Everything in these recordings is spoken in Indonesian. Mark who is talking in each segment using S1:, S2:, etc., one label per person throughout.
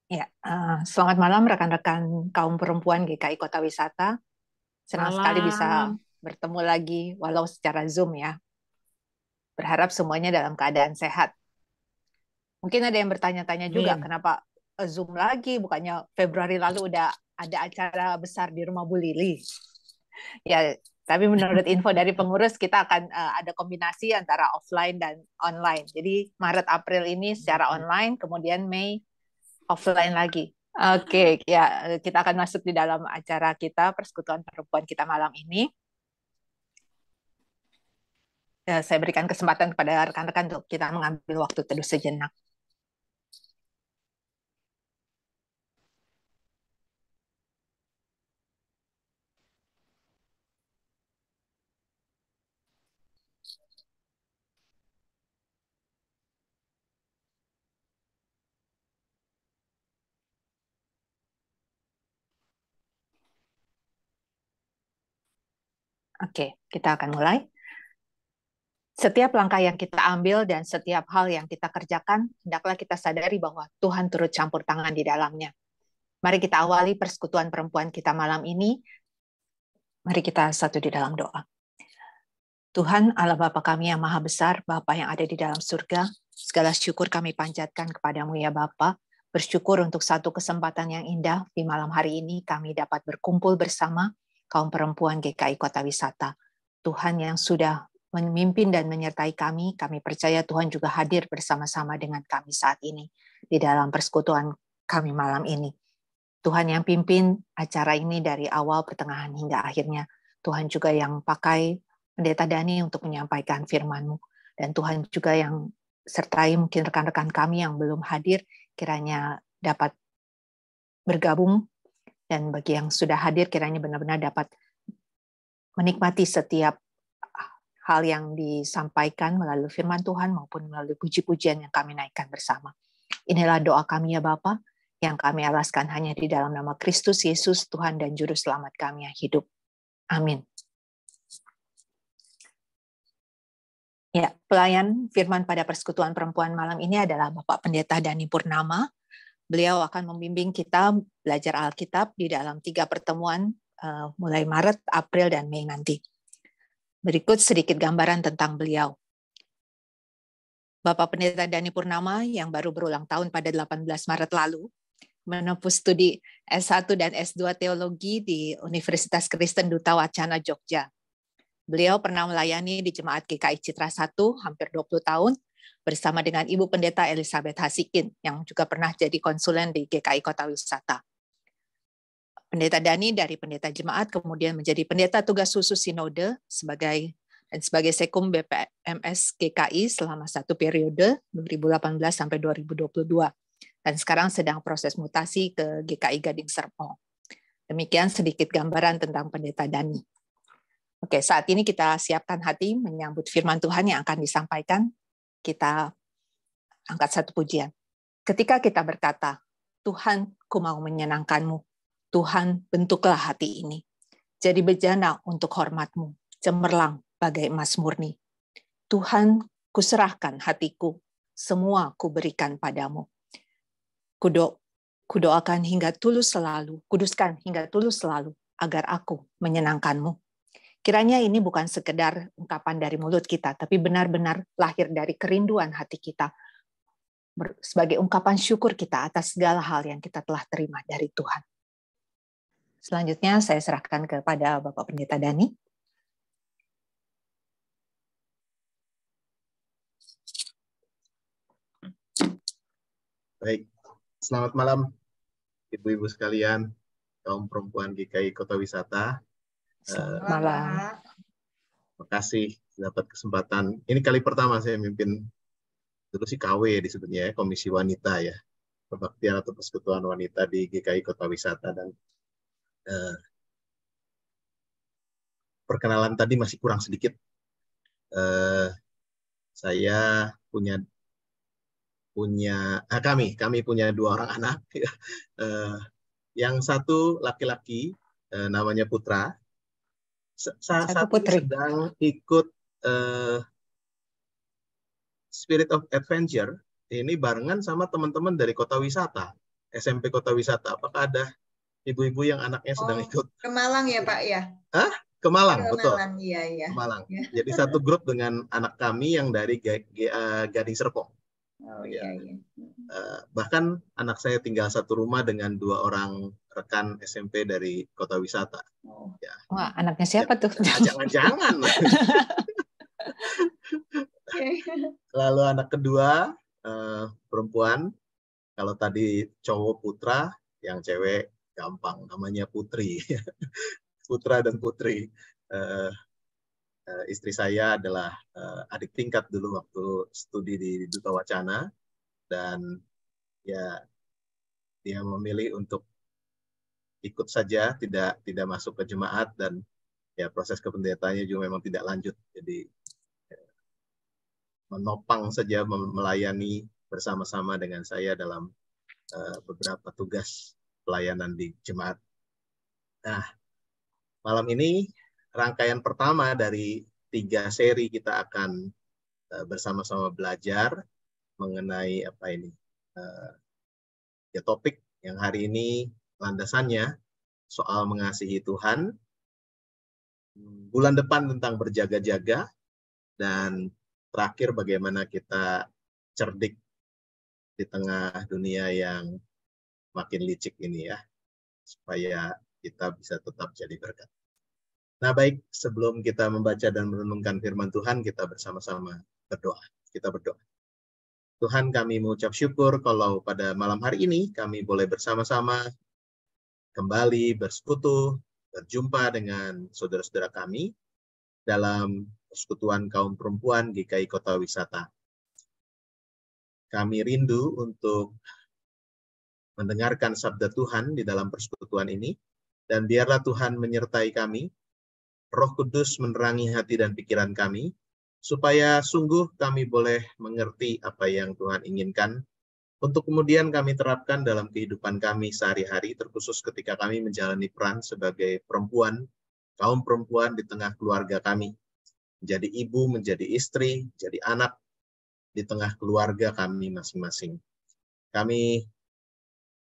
S1: Ya, selamat malam rekan-rekan kaum perempuan GKI Kota Wisata. Senang sekali bisa
S2: Malam,
S1: bertemu lagi, walau secara Zoom ya. Berharap semuanya dalam keadaan sehat. Mungkin ada yang bertanya-tanya juga,
S2: Min.
S1: kenapa Zoom lagi? Bukannya Februari lalu udah ada acara besar di rumah Bu Lili. Ya, tapi menurut info dari pengurus, kita akan ada kombinasi antara offline dan online. Jadi Maret April ini secara online, kemudian Mei offline lagi. Oke, ya kita akan masuk di dalam acara kita Persekutuan Perempuan kita malam ini. Saya berikan kesempatan kepada rekan-rekan untuk kita mengambil waktu teduh sejenak. Oke, kita akan mulai. Setiap langkah yang kita ambil dan setiap hal yang kita kerjakan, hendaklah kita sadari bahwa Tuhan turut campur tangan di dalamnya. Mari kita awali persekutuan perempuan kita malam ini. Mari kita satu di dalam doa. Tuhan Allah Bapa kami yang maha besar, Bapa yang ada di dalam surga, segala syukur kami panjatkan kepadamu ya Bapa. Bersyukur untuk satu kesempatan yang indah di malam hari ini kami dapat berkumpul bersama kaum perempuan GKI Kota Wisata. Tuhan yang sudah memimpin dan menyertai kami percaya Tuhan juga hadir bersama-sama dengan kami saat ini di dalam persekutuan kami malam ini. Tuhan yang pimpin acara ini dari awal, pertengahan, hingga akhirnya. Tuhan juga yang pakai Pendeta Dani untuk menyampaikan firman-Mu. Dan Tuhan juga yang sertai mungkin rekan-rekan kami yang belum hadir, kiranya dapat bergabung. Dan bagi yang sudah hadir, kiranya benar-benar dapat menikmati setiap hal yang disampaikan melalui firman Tuhan maupun melalui puji-pujian yang kami naikkan bersama. Inilah doa kami ya Bapa, yang kami alaskan hanya di dalam nama Kristus Yesus, Tuhan dan Juru Selamat kami yang hidup. Amin. Ya, pelayan firman pada persekutuan perempuan malam ini adalah Bapak Pendeta Dani Purnama. Beliau akan membimbing kita belajar Alkitab di dalam 3 pertemuan mulai Maret, April, dan Mei nanti. Berikut sedikit gambaran tentang beliau. Bapak Pendeta Dani Purnama yang baru berulang tahun pada 18 Maret lalu, menempuh studi S1 dan S2 Teologi di Universitas Kristen Duta Wacana, Jogja. Beliau pernah melayani di Jemaat GKI Citra 1 hampir 20 tahun bersama dengan Ibu Pendeta Elizabeth Hasikin yang juga pernah jadi konsulen di GKI Kota Wisata. Pendeta Dani dari pendeta jemaat kemudian menjadi pendeta tugas khusus sinode sebagai sekum BPMS GKI selama 1 periode 2018 sampai 2022 dan sekarang sedang proses mutasi ke GKI Gading Serpong. Demikian sedikit gambaran tentang pendeta Dani. Oke, saat ini kita siapkan hati menyambut firman Tuhan yang akan disampaikan. Kita angkat satu pujian. Ketika kita berkata, Tuhan, ku mau menyenangkan-Mu. Tuhan, bentuklah hati ini. Jadi bejana untuk hormat-Mu, cemerlang bagai emas murni. Tuhan, kuserahkan hatiku, semua kuberikan padamu. Kudoakan hingga tulus selalu, kuduskan hingga tulus selalu, agar aku menyenangkan-Mu. Kiranya ini bukan sekedar ungkapan dari mulut kita, tapi benar-benar lahir dari kerinduan hati kita, sebagai ungkapan syukur kita atas segala hal yang kita telah terima dari Tuhan. Selanjutnya saya serahkan kepada Bapak Pendeta Dani.
S3: Baik, selamat malam Ibu-ibu sekalian, kaum perempuan GKI Kota Wisata.
S1: Selamat malam.
S3: Terima kasih dapat kesempatan. Ini kali pertama saya mimpin, dulu sih KW disebutnya ya, Komisi Wanita ya, Pembaktian atau Persekutuan Wanita di GKI Kota Wisata. Dan perkenalan tadi masih kurang sedikit. Saya kami punya 2 orang anak. Yang satu laki-laki, namanya Putra. Saat ini sedang ikut Spirit of Adventure ini barengan sama teman-teman dari Kota Wisata. SMP Kota Wisata. Apakah ada ibu-ibu yang anaknya sedang ikut?
S2: Ke Malang ya Pak ya?
S3: Hah? Ke Malang,
S2: Ke
S3: betul.
S2: Malang, iya, iya.
S3: Ke Malang.
S2: Ya.
S3: Jadi satu grup dengan anak kami yang dari Gading Serpong.
S2: Oh iya, iya.
S3: Bahkan anak saya tinggal satu rumah dengan 2 orang rekan SMP dari Kota Wisata.
S2: Oh.
S3: Ya.
S1: Wah, anaknya siapa tuh?
S3: Jangan-jangan. Lalu anak kedua perempuan. Kalau tadi cowok Putra, yang cewek gampang, namanya Putri. Putra dan Putri. Istri saya adalah adik tingkat dulu waktu studi di Duta Wacana, dan ya dia memilih untuk ikut saja, tidak masuk ke jemaat, dan ya proses kependetaannya juga memang tidak lanjut. Jadi menopang saja, melayani bersama-sama dengan saya dalam beberapa tugas pelayanan di jemaat. Nah, malam ini rangkaian pertama dari 3 seri kita akan bersama-sama belajar mengenai apa ini, ya topik yang hari ini landasannya soal mengasihi Tuhan, bulan depan tentang berjaga-jaga, dan terakhir bagaimana kita cerdik di tengah dunia yang makin licik ini ya, supaya kita bisa tetap jadi berkat. Nah baik, sebelum kita membaca dan merenungkan firman Tuhan, kita bersama-sama berdoa. Kita berdoa. Tuhan, kami mengucap syukur kalau pada malam hari ini kami boleh bersama-sama kembali bersekutu, berjumpa dengan saudara-saudara kami dalam persekutuan kaum perempuan GKI Kota Wisata. Kami rindu untuk mendengarkan sabda Tuhan di dalam persekutuan ini, dan biarlah Tuhan menyertai kami, Roh Kudus menerangi hati dan pikiran kami, supaya sungguh kami boleh mengerti apa yang Tuhan inginkan, untuk kemudian kami terapkan dalam kehidupan kami sehari-hari, terkhusus ketika kami menjalani peran sebagai perempuan, kaum perempuan di tengah keluarga kami. Menjadi ibu, menjadi istri, menjadi anak di tengah keluarga kami masing-masing. Kami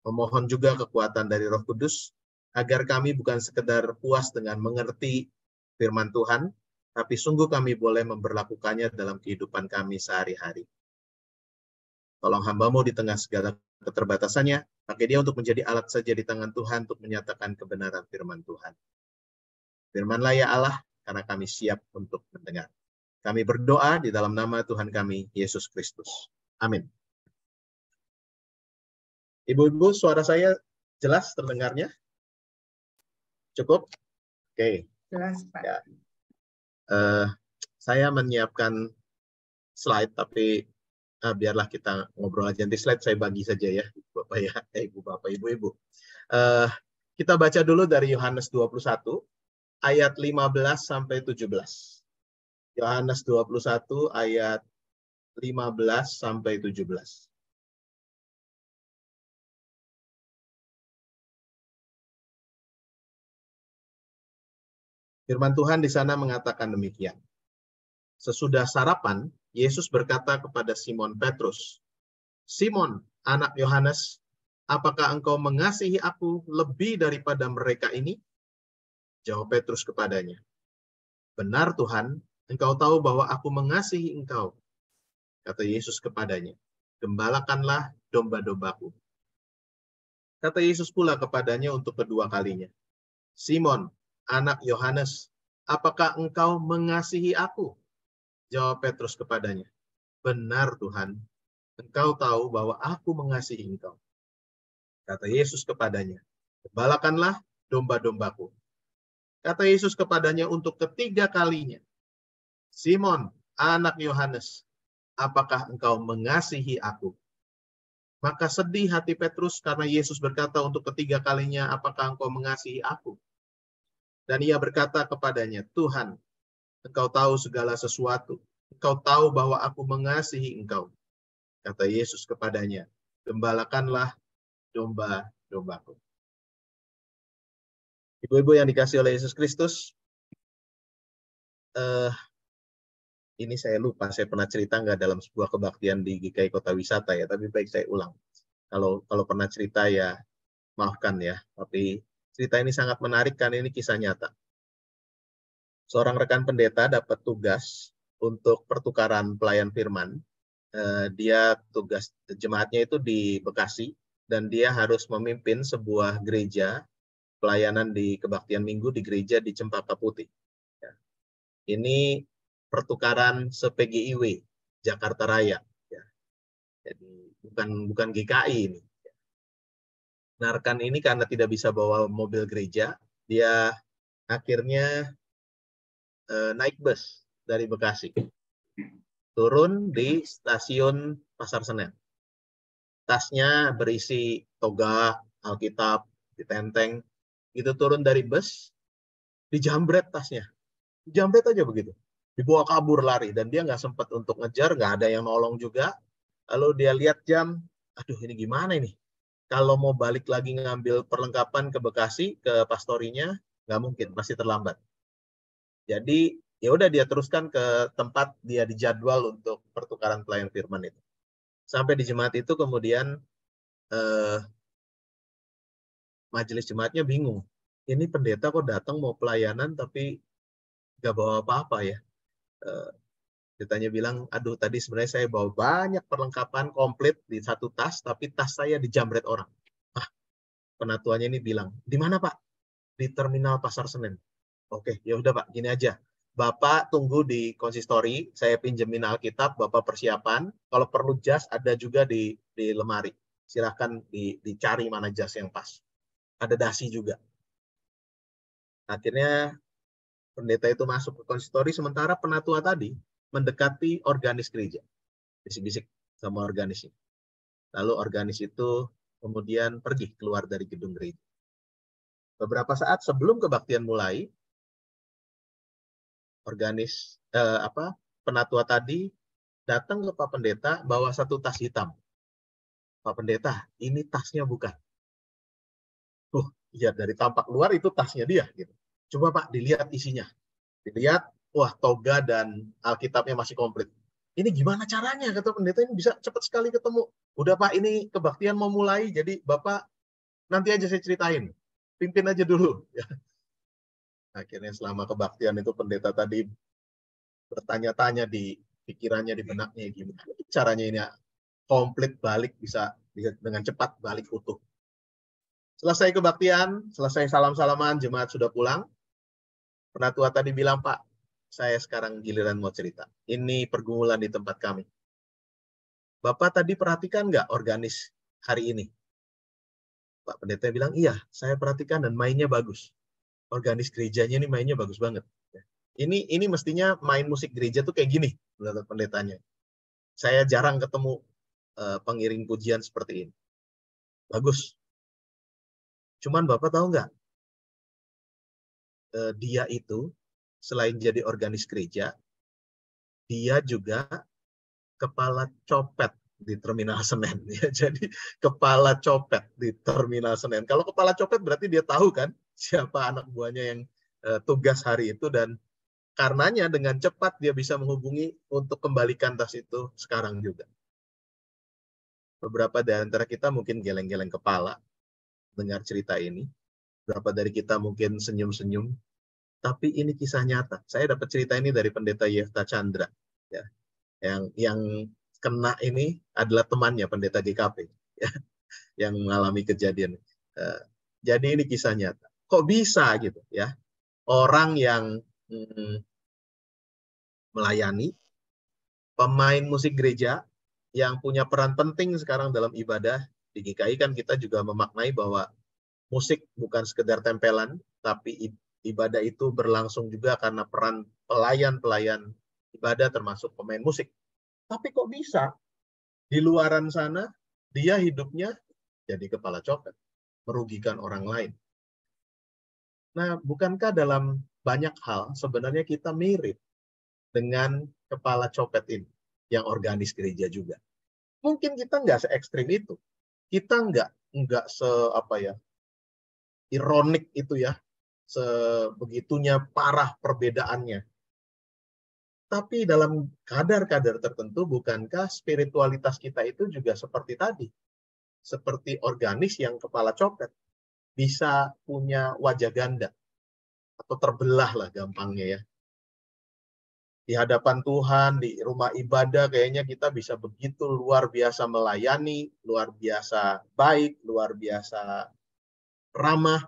S3: memohon juga kekuatan dari Roh Kudus, agar kami bukan sekedar puas dengan mengerti firman Tuhan, tapi sungguh kami boleh memberlakukannya dalam kehidupan kami sehari-hari. Tolong hamba-Mu di tengah segala keterbatasannya, pakai dia untuk menjadi alat saja di tangan Tuhan untuk menyatakan kebenaran firman Tuhan. Firman-Lah ya Allah, karena kami siap untuk mendengar. Kami berdoa di dalam nama Tuhan kami, Yesus Kristus. Amin. Ibu-ibu, suara saya jelas terdengarnya? Cukup? Oke.
S2: Jelas, Pak.
S3: Ya. Saya menyiapkan slide, tapi biarlah kita ngobrol aja. Nanti slide saya bagi saja ya, Bapak ya, Ibu Bapak, Ibu-ibu. Kita baca dulu dari Yohanes 21 ayat 15 sampai 17. Yohanes 21 ayat 15 sampai 17. Firman Tuhan di sana mengatakan demikian. Sesudah sarapan, Yesus berkata kepada Simon Petrus, "Simon, anak Yohanes, apakah engkau mengasihi aku lebih daripada mereka ini?" Jawab Petrus kepadanya, "Benar Tuhan, engkau tahu bahwa aku mengasihi engkau." Kata Yesus kepadanya, "Gembalakanlah domba-dombaku." Kata Yesus pula kepadanya untuk kedua kalinya, "Simon, anak Yohanes, apakah engkau mengasihi aku?" Jawab Petrus kepadanya, "Benar Tuhan, engkau tahu bahwa aku mengasihi engkau." Kata Yesus kepadanya, "Gembalakanlah domba-dombaku." Kata Yesus kepadanya untuk ketiga kalinya, "Simon, anak Yohanes, apakah engkau mengasihi aku?" Maka sedih hati Petrus karena Yesus berkata untuk ketiga kalinya, "Apakah engkau mengasihi aku?" Dan ia berkata kepadanya, "Tuhan, engkau tahu segala sesuatu. Engkau tahu bahwa aku mengasihi engkau." Kata Yesus kepadanya, "Gembalakanlah domba-dombaku." Ibu-ibu yang dikasihi oleh Yesus Kristus, ini saya lupa, saya pernah cerita nggak dalam sebuah kebaktian di GKI Kota Wisata ya, tapi baik saya ulang. Kalau pernah cerita ya maafkan ya, tapi cerita ini sangat menarik karena ini kisah nyata. Seorang rekan pendeta dapat tugas untuk pertukaran pelayan firman. Dia tugas jemaatnya itu di Bekasi dan dia harus memimpin sebuah gereja pelayanan di kebaktian minggu di gereja di Cempaka Putih. Ya. Ini pertukaran se-PGIW Jakarta Raya. Ya. Jadi bukan GKI ini. Nah, rekan ini karena tidak bisa bawa mobil gereja, dia akhirnya naik bus dari Bekasi. Turun di stasiun Pasar Senen. Tasnya berisi toga, Alkitab, ditenteng. Itu turun dari bus, dijambret tasnya. Dijambret aja begitu. Dibawa kabur lari. Dan dia nggak sempat untuk ngejar, nggak ada yang nolong juga. Lalu dia lihat jam, aduh ini gimana ini? Kalau mau balik lagi ngambil perlengkapan ke Bekasi, ke pastorinya, nggak mungkin, masih terlambat. Jadi ya udah dia teruskan ke tempat dia dijadwal untuk pertukaran pelayan firman itu. Sampai di jemaat itu kemudian majelis jemaatnya bingung. Ini pendeta kok datang mau pelayanan tapi nggak bawa apa-apa ya. Pendetanya bilang, aduh tadi sebenarnya saya bawa banyak perlengkapan komplit di satu tas, tapi tas saya dijambret orang. Penatuannya ini bilang, di mana Pak? Di terminal Pasar Senen. Oke, ya udah Pak, gini aja. Bapak tunggu di konsistori, saya pinjemin Alkitab, Bapak persiapan. Kalau perlu jas ada juga di lemari. Silahkan dicari mana jas yang pas. Ada dasi juga. Akhirnya pendeta itu masuk ke konsistori, sementara penatua tadi mendekati organis gereja. Bisik-bisik sama organisnya. Lalu organis itu kemudian pergi keluar dari gedung gereja. Beberapa saat sebelum kebaktian mulai, penatua tadi datang ke Pak Pendeta bawa satu tas hitam. Pak Pendeta, ini tasnya bukan. Ya dari tampak luar itu tasnya dia. Gitu. Coba Pak dilihat isinya. Dilihat, wah toga dan Alkitabnya masih komplit. Ini gimana caranya? Kata pendeta ini bisa cepat sekali ketemu. Udah Pak, ini kebaktian mau mulai, jadi Bapak nanti aja saya ceritain. Pimpin aja dulu. Ya. Akhirnya selama kebaktian itu pendeta tadi bertanya-tanya di pikirannya, di benaknya, gimana caranya ini komplit balik bisa dengan cepat balik utuh. Selesai kebaktian, selesai salam-salaman, jemaat sudah pulang. Penatua tadi bilang, Pak, saya sekarang giliran mau cerita. Ini pergumulan di tempat kami. Bapak tadi perhatikan nggak organis hari ini? Pak Pendeta bilang, iya, saya perhatikan dan mainnya bagus. Organis gerejanya ini mainnya bagus banget. Ini mestinya main musik gereja tuh kayak gini, menurut pendetanya. Saya jarang ketemu pengiring pujian seperti ini. Bagus. Cuman Bapak tahu nggak? Dia itu selain jadi organis gereja, dia juga kepala copet di Terminal Senen. Ya, jadi kepala copet di Terminal Senen. Kalau kepala copet berarti dia tahu kan siapa anak buahnya yang tugas hari itu, dan karenanya dengan cepat dia bisa menghubungi untuk kembalikan tas itu sekarang juga. Beberapa dari antara kita mungkin geleng-geleng kepala dengar cerita ini. Beberapa dari kita mungkin senyum-senyum. Tapi ini kisah nyata. Saya dapat cerita ini dari pendeta Yefta Chandra. Ya. Yang kena ini adalah temannya, pendeta GKP. Ya, yang mengalami kejadian. Jadi ini kisah nyata. Kok bisa gitu ya? Orang yang melayani, pemain musik gereja yang punya peran penting sekarang dalam ibadah. Di GKI kan kita juga memaknai bahwa musik bukan sekedar tempelan, tapi ibadah itu berlangsung juga karena peran pelayan-pelayan ibadah termasuk pemain musik. Tapi kok bisa di luaran sana dia hidupnya jadi kepala copet, merugikan orang lain. Nah, bukankah dalam banyak hal sebenarnya kita mirip dengan kepala copet ini yang organis gereja juga? Mungkin kita nggak se-ekstrim itu. Kita nggak ironik itu ya, sebegitunya parah perbedaannya. Tapi dalam kadar-kadar tertentu, bukankah spiritualitas kita itu juga seperti tadi? seperti organis yang kepala copet, bisa punya wajah ganda atau terbelah lah gampangnya ya. Di hadapan Tuhan, di rumah ibadah kayaknya kita bisa begitu luar biasa melayani, luar biasa baik, luar biasa ramah,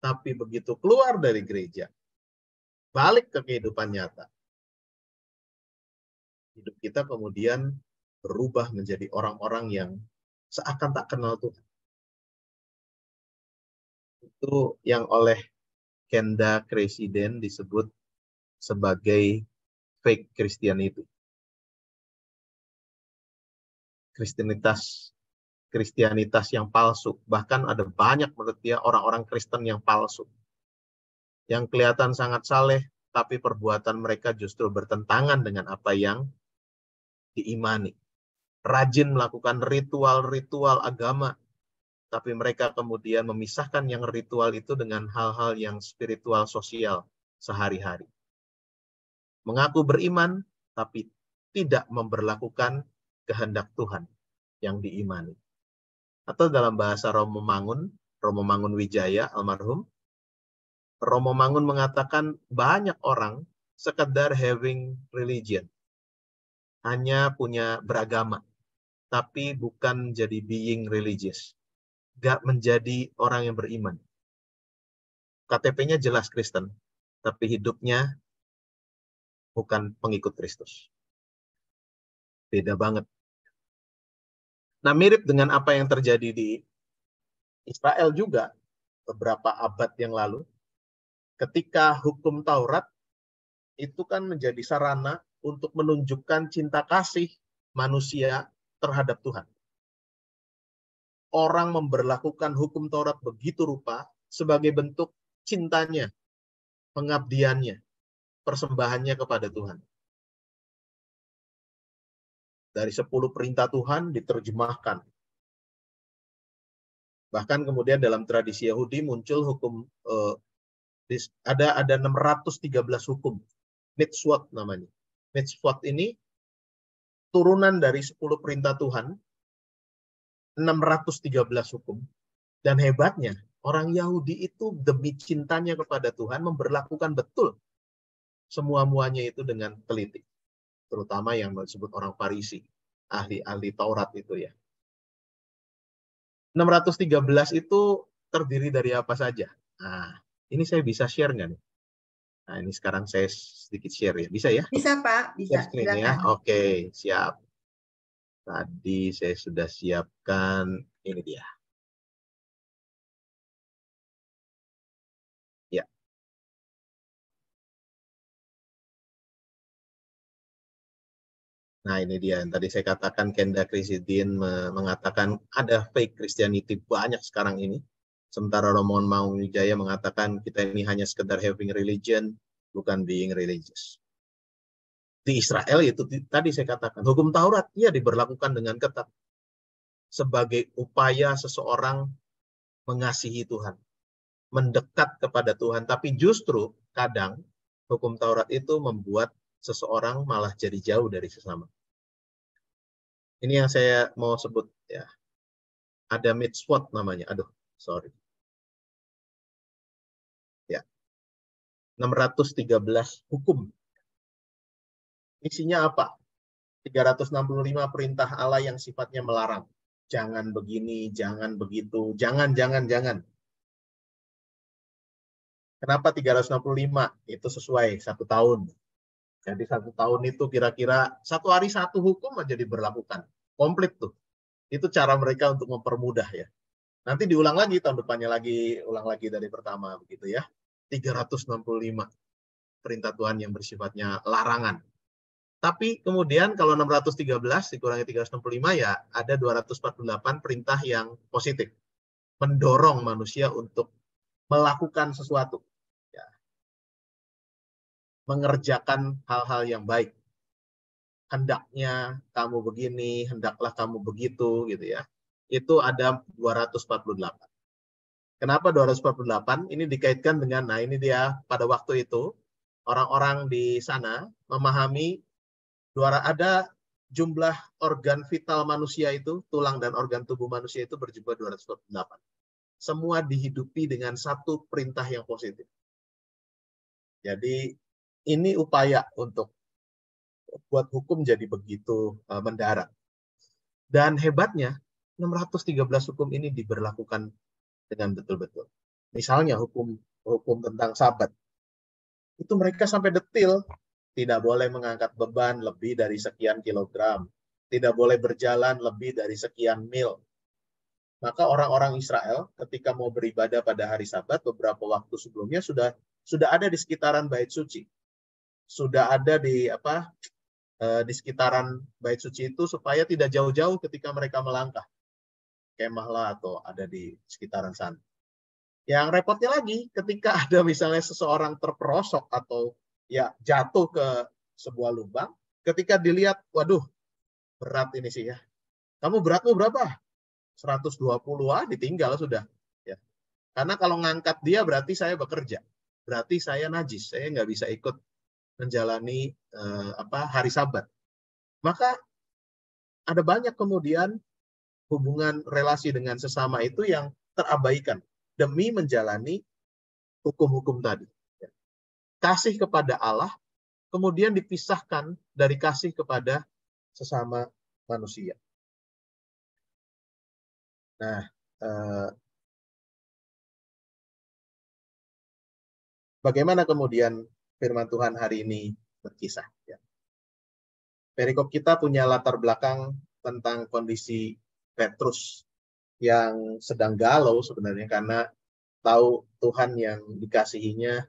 S3: tapi begitu keluar dari gereja, balik ke kehidupan nyata, hidup kita kemudian berubah menjadi orang-orang yang seakan tak kenal Tuhan. Itu yang oleh Kenda Kresiden disebut sebagai fake Christianity. Kristianitas yang palsu. Bahkan ada banyak menurut dia orang-orang Kristen yang palsu. Yang kelihatan sangat saleh, tapi perbuatan mereka justru bertentangan dengan apa yang diimani. Rajin melakukan ritual-ritual agama, tapi mereka kemudian memisahkan yang ritual itu dengan hal-hal yang spiritual sosial sehari-hari. Mengaku beriman, tapi tidak memberlakukan kehendak Tuhan yang diimani. Atau dalam bahasa Romo Mangun Wijaya almarhum, Romo Mangun mengatakan banyak orang sekedar having religion, hanya punya beragama, tapi bukan jadi being religious, gak menjadi orang yang beriman. KTP-nya jelas Kristen, tapi hidupnya bukan pengikut Kristus. Beda banget. Nah, mirip dengan apa yang terjadi di Israel juga beberapa abad yang lalu, ketika hukum Taurat itu kan menjadi sarana untuk menunjukkan cinta kasih manusia terhadap Tuhan. Orang memberlakukan hukum Taurat begitu rupa sebagai bentuk cintanya, pengabdiannya, persembahannya kepada Tuhan. Dari 10 perintah Tuhan diterjemahkan. Bahkan kemudian dalam tradisi Yahudi muncul hukum, ada 613 hukum. Mitzvot namanya. Mitzvot ini turunan dari 10 perintah Tuhan, 613 hukum. Dan hebatnya, orang Yahudi itu demi cintanya kepada Tuhan memberlakukan betul semua-muanya itu dengan teliti. Terutama yang disebut orang Farisi, ahli-ahli Taurat itu ya. 613 itu terdiri dari apa saja? Nah, ini saya bisa share nggak nih? Nah, ini sekarang saya sedikit share ya. Bisa ya?
S2: Bisa, Pak. Bisa.
S3: Screen ya. Oke, siap. Tadi saya sudah siapkan, ini dia. Ya. Nah, ini dia. Tadi saya katakan Kenda Kresiden mengatakan ada fake Christianity banyak sekarang ini. Sementara Romo Mangun Wijaya mengatakan kita ini hanya sekedar having religion, bukan being religious. Di Israel itu tadi saya katakan, hukum Taurat ya diberlakukan dengan ketat. Sebagai upaya seseorang mengasihi Tuhan, mendekat kepada Tuhan. Tapi justru kadang hukum Taurat itu membuat seseorang malah jadi jauh dari sesama. Ini yang saya mau sebut ya. Ada mitzvot namanya. Aduh, sorry. Ya. 613 hukum. Isinya apa? 365 perintah Allah yang sifatnya melarang. Jangan begini, jangan begitu, jangan. Kenapa 365? Itu sesuai 1 tahun. Jadi 1 tahun itu kira-kira 1 hari 1 hukum aja diberlakukan. Komplit tuh. Itu cara mereka untuk mempermudah ya. Nanti diulang lagi tahun depannya lagi, ulang lagi dari pertama begitu ya. 365 perintah Tuhan yang bersifatnya larangan. Tapi kemudian kalau 613 dikurangi 365 ya ada 248 perintah yang positif. Mendorong manusia untuk melakukan sesuatu. Ya. Mengerjakan hal-hal yang baik. Hendaknya kamu begini, hendaklah kamu begitu gitu ya. Itu ada 248. Kenapa 248? Ini dikaitkan dengan, nah ini dia pada waktu itu orang-orang di sana memahami ada jumlah organ vital manusia itu, tulang dan organ tubuh manusia itu berjumlah 248. Semua dihidupi dengan satu perintah yang positif. Jadi ini upaya untuk buat hukum jadi begitu mendarat. Dan hebatnya, 613 hukum ini diberlakukan dengan betul-betul. Misalnya hukum tentang Sabat. Itu mereka sampai detil. Tidak boleh mengangkat beban lebih dari sekian kilogram. Tidak boleh berjalan lebih dari sekian mil. Maka orang-orang Israel ketika mau beribadah pada hari Sabat, beberapa waktu sebelumnya sudah ada di sekitaran Bait Suci. Sudah ada di sekitaran Bait Suci itu supaya tidak jauh-jauh ketika mereka melangkah. Kemahlah atau ada di sekitaran sana. Yang repotnya lagi, ketika ada misalnya seseorang terperosok atau ya jatuh ke sebuah lubang, ketika dilihat, waduh, berat ini sih ya. Kamu beratmu berapa? 120, ditinggal sudah. Ya. Karena kalau ngangkat dia berarti saya bekerja. Berarti saya najis, saya nggak bisa ikut menjalani hari Sabat. Maka ada banyak kemudian hubungan relasi dengan sesama itu yang terabaikan demi menjalani hukum-hukum tadi. Kasih kepada Allah kemudian dipisahkan dari kasih kepada sesama manusia. Nah, bagaimana kemudian firman Tuhan hari ini berkisah? Ya. Perikop kita punya latar belakang tentang kondisi Petrus yang sedang galau sebenarnya karena tahu Tuhan yang dikasihinya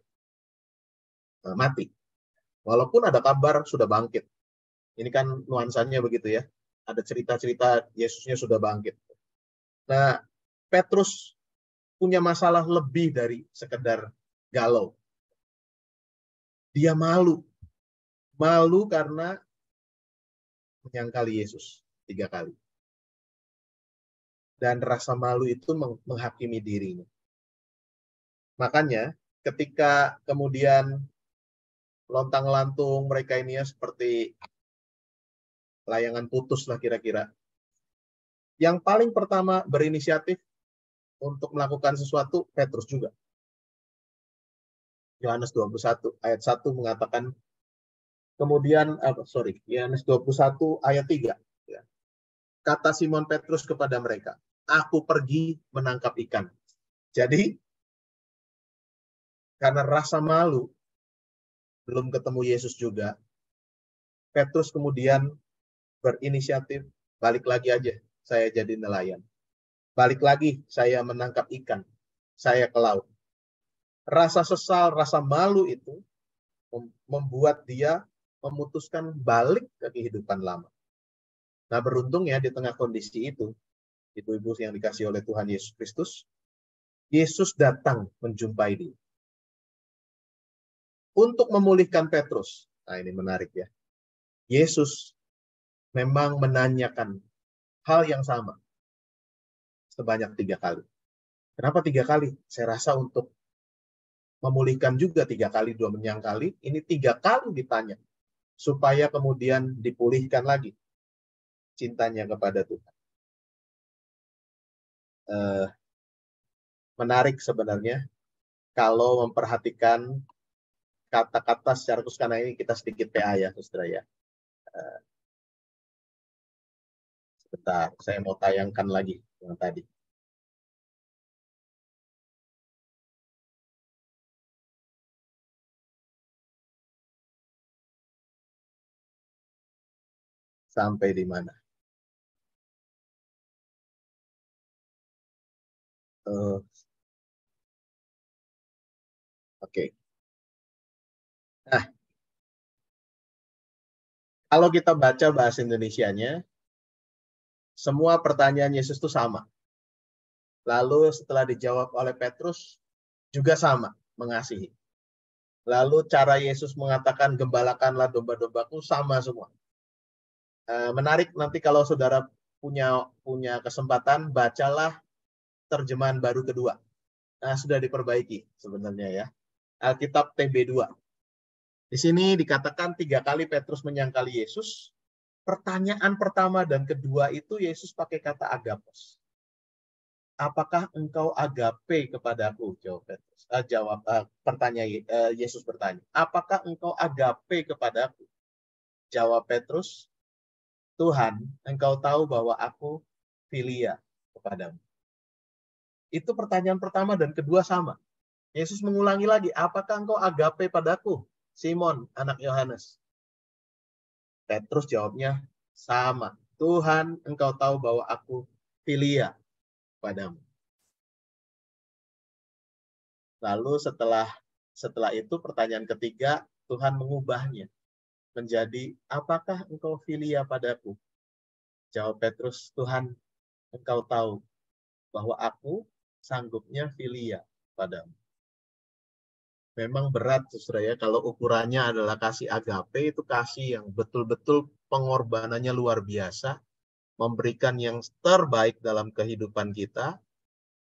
S3: mati. Walaupun ada kabar sudah bangkit. Ini kan nuansanya begitu ya. Ada cerita-cerita Yesusnya sudah bangkit. Nah, Petrus punya masalah lebih dari sekedar galau. Dia malu. Malu karena menyangkali Yesus 3 kali. Dan rasa malu itu menghakimi dirinya. Makanya ketika kemudian lontang-lantung mereka ini ya seperti layangan putus lah kira-kira. Yang paling pertama berinisiatif untuk melakukan sesuatu Petrus juga. Yohanes 21 ayat 1 mengatakan kemudian Yohanes 21 ayat 3 ya. Kata Simon Petrus kepada mereka, aku pergi menangkap ikan. Jadi karena rasa malu belum ketemu Yesus juga, Petrus kemudian berinisiatif balik lagi aja saya jadi nelayan. Balik lagi saya menangkap ikan. Saya ke laut. Rasa sesal, rasa malu itu membuat dia memutuskan balik ke kehidupan lama. Nah beruntungnya di tengah kondisi itu, ibu-ibu yang dikasih oleh Tuhan Yesus Kristus, Yesus datang menjumpai dia. Untuk memulihkan Petrus. Nah ini menarik ya. Yesus memang menanyakan hal yang sama. Sebanyak 3 kali. Kenapa 3 kali? Saya rasa untuk memulihkan juga 3 kali, 2 menyangkali. Ini 3 kali ditanya. Supaya kemudian dipulihkan lagi cintanya kepada Tuhan. Menarik sebenarnya kalau memperhatikan kata-kata secara khusus karena ini kita sedikit PA ya, saudara ya. Sebentar, saya mau tayangkan lagi yang tadi. Sampai di mana? Oke. Nah, kalau kita baca bahasa Indonesianya, semua pertanyaan Yesus itu sama. Lalu setelah dijawab oleh Petrus, juga sama, mengasihi. Lalu cara Yesus mengatakan, gembalakanlah domba-dombaku, sama semua. Menarik nanti kalau saudara punya kesempatan, bacalah terjemahan baru kedua. Nah, sudah diperbaiki sebenarnya ya. Alkitab TB2. Di sini dikatakan 3 kali Petrus menyangkali Yesus. pertanyaan pertama dan kedua itu Yesus pakai kata agapos. Apakah engkau agape kepadaku? Jawab Petrus. Yesus bertanya. Apakah engkau agape kepadaku? Jawab Petrus, Tuhan, engkau tahu bahwa aku filia kepadamu. Itu pertanyaan pertama dan kedua sama. Yesus mengulangi lagi, apakah engkau agape padaku? Simon, anak Yohanes. Petrus jawabnya sama. Tuhan, engkau tahu bahwa aku filia padamu. Lalu setelah itu pertanyaan ketiga, Tuhan mengubahnya menjadi, apakah engkau filia padaku? Jawab Petrus, Tuhan, engkau tahu bahwa aku sanggupnya filia padamu. Memang berat, saudara ya, kalau ukurannya adalah kasih agape, itu kasih yang betul-betul pengorbanannya luar biasa, memberikan yang terbaik dalam kehidupan kita,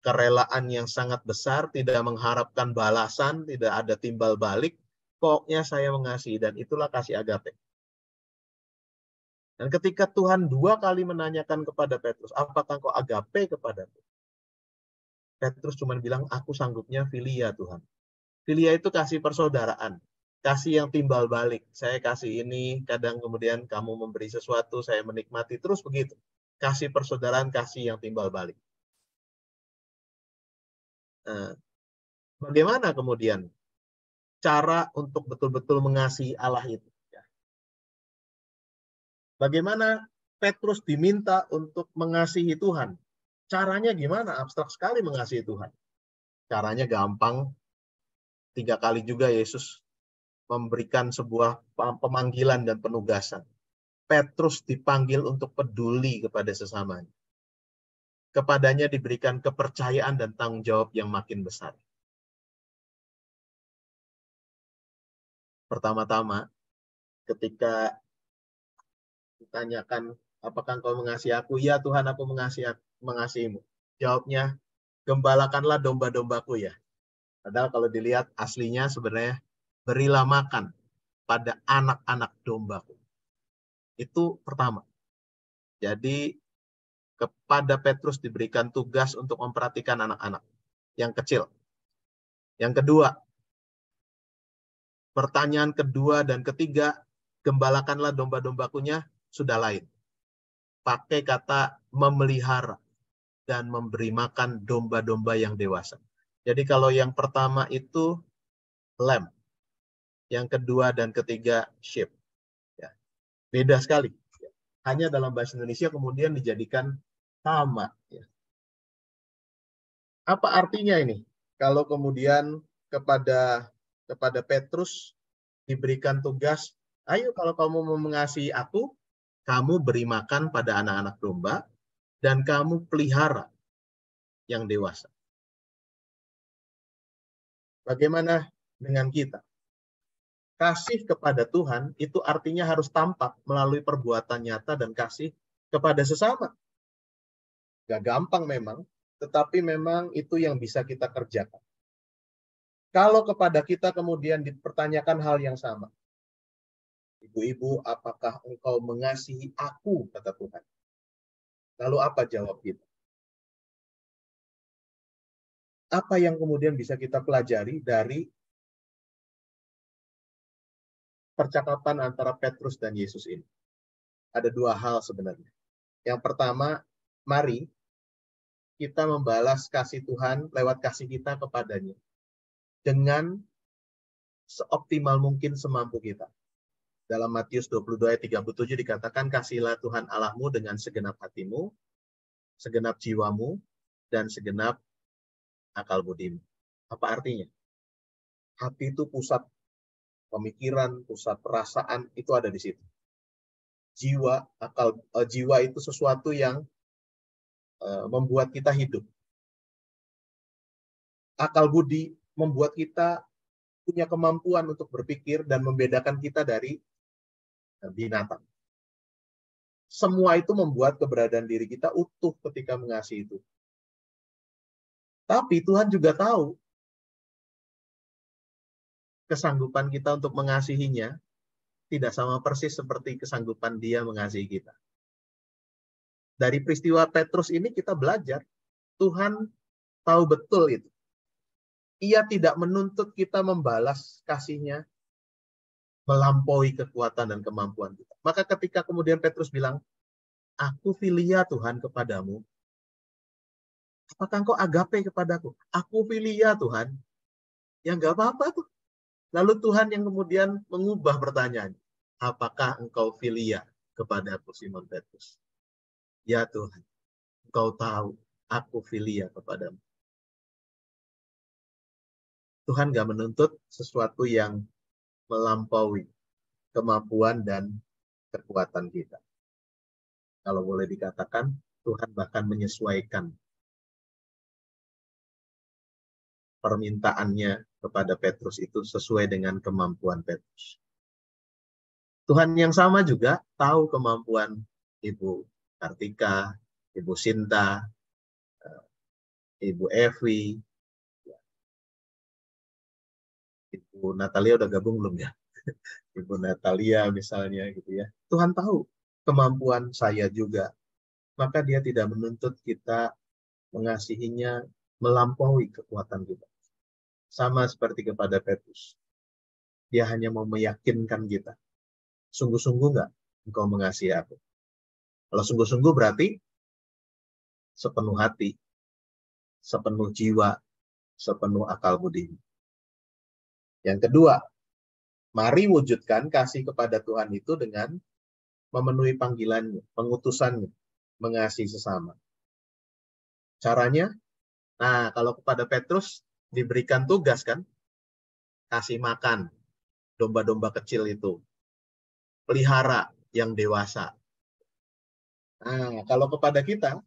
S3: kerelaan yang sangat besar, tidak mengharapkan balasan, tidak ada timbal balik, pokoknya saya mengasihi, dan itulah kasih agape. Dan ketika Tuhan 2 kali menanyakan kepada Petrus, apakah kau agape kepadaku? Petrus cuma bilang, aku sanggupnya filia Tuhan. Filia itu kasih persaudaraan, kasih yang timbal balik. Saya kasih ini, kadang kemudian kamu memberi sesuatu, saya menikmati, terus begitu. Kasih persaudaraan, kasih yang timbal balik. Bagaimana kemudian cara untuk betul-betul mengasihi Allah itu? Bagaimana Petrus diminta untuk mengasihi Tuhan? Caranya gimana? Abstrak sekali mengasihi Tuhan. Caranya gampang. 3 kali juga Yesus memberikan sebuah pemanggilan dan penugasan. Petrus dipanggil untuk peduli kepada sesamanya. Kepadanya diberikan kepercayaan dan tanggung jawab yang makin besar. Pertama-tama, ketika ditanyakan, apakah engkau mengasihi aku? Ya Tuhan, aku mengasihimu. Jawabnya, gembalakanlah domba-dombaku ya. Padahal kalau dilihat aslinya sebenarnya, berilah makan pada anak-anak dombaku. Itu pertama. Jadi kepada Petrus diberikan tugas untuk memperhatikan anak-anak yang kecil. Yang kedua, pertanyaan kedua dan ketiga, gembalakanlah domba-dombakunya, sudah lain. Pakai kata memelihara dan memberi makan domba-domba yang dewasa. Jadi kalau yang pertama itu lamb, yang kedua dan ketiga sheep. Ya. Beda sekali. Hanya dalam bahasa Indonesia kemudian dijadikan sama. Ya. Apa artinya ini? Kalau kemudian kepada Petrus diberikan tugas, ayo kalau kamu mau mengasihi aku, kamu beri makan pada anak-anak domba, dan kamu pelihara yang dewasa. Bagaimana dengan kita? Kasih kepada Tuhan itu artinya harus tampak melalui perbuatan nyata dan kasih kepada sesama. Gak gampang memang, tetapi memang itu yang bisa kita kerjakan. Kalau kepada kita kemudian dipertanyakan hal yang sama. Ibu-ibu, apakah engkau mengasihi aku, kata Tuhan? Lalu apa jawab kita? Apa yang kemudian bisa kita pelajari dari percakapan antara Petrus dan Yesus ini? Ada 2 hal sebenarnya. Yang pertama, mari kita membalas kasih Tuhan lewat kasih kita kepadanya. Dengan seoptimal mungkin semampu kita. Dalam Matius 22 ayat 37 dikatakan, kasihilah Tuhan Allahmu dengan segenap hatimu, segenap jiwamu, dan segenap akal budimu. Apa artinya? Hati itu pusat pemikiran, pusat perasaan, itu ada di situ. Jiwa itu sesuatu yang membuat kita hidup. Akal budi membuat kita punya kemampuan untuk berpikir dan membedakan kita dari binatang. Semua itu membuat keberadaan diri kita utuh ketika mengasihi itu. Tapi Tuhan juga tahu kesanggupan kita untuk mengasihinya tidak sama persis seperti kesanggupan dia mengasihi kita. Dari peristiwa Petrus ini kita belajar, Tuhan tahu betul itu. Ia tidak menuntut kita membalas kasih-Nya melampaui kekuatan dan kemampuan kita. Maka ketika kemudian Petrus bilang, aku filia Tuhan kepadamu, apakah engkau agape kepadaku? Aku filia Tuhan. Ya nggak apa-apa tuh. Lalu Tuhan yang kemudian mengubah pertanyaan, apakah engkau filia kepadaku, Simon Petrus? Ya Tuhan, engkau tahu aku filia kepadamu. Tuhan nggak menuntut sesuatu yang melampaui kemampuan dan kekuatan kita. Kalau boleh dikatakan, Tuhan bahkan menyesuaikan permintaannya kepada Petrus itu sesuai dengan kemampuan Petrus. Tuhan yang sama juga tahu kemampuan Ibu Kartika, Ibu Sinta, Ibu Evi, Ibu Natalia udah gabung belum ya? Ibu Natalia misalnya gitu ya. Tuhan tahu kemampuan saya juga. Maka dia tidak menuntut kita mengasihinya melampaui kekuatan kita. Sama seperti kepada Petrus. Dia hanya mau meyakinkan kita. Sungguh-sungguh nggak engkau mengasihi aku? Kalau sungguh-sungguh berarti sepenuh hati, sepenuh jiwa, sepenuh akal budi. Yang kedua, mari wujudkan kasih kepada Tuhan itu dengan memenuhi panggilannya, pengutusannya, mengasihi sesama. Caranya, nah kalau kepada Petrus diberikan tugas kan, kasih makan domba-domba kecil itu, pelihara yang dewasa. Nah, kalau kepada kita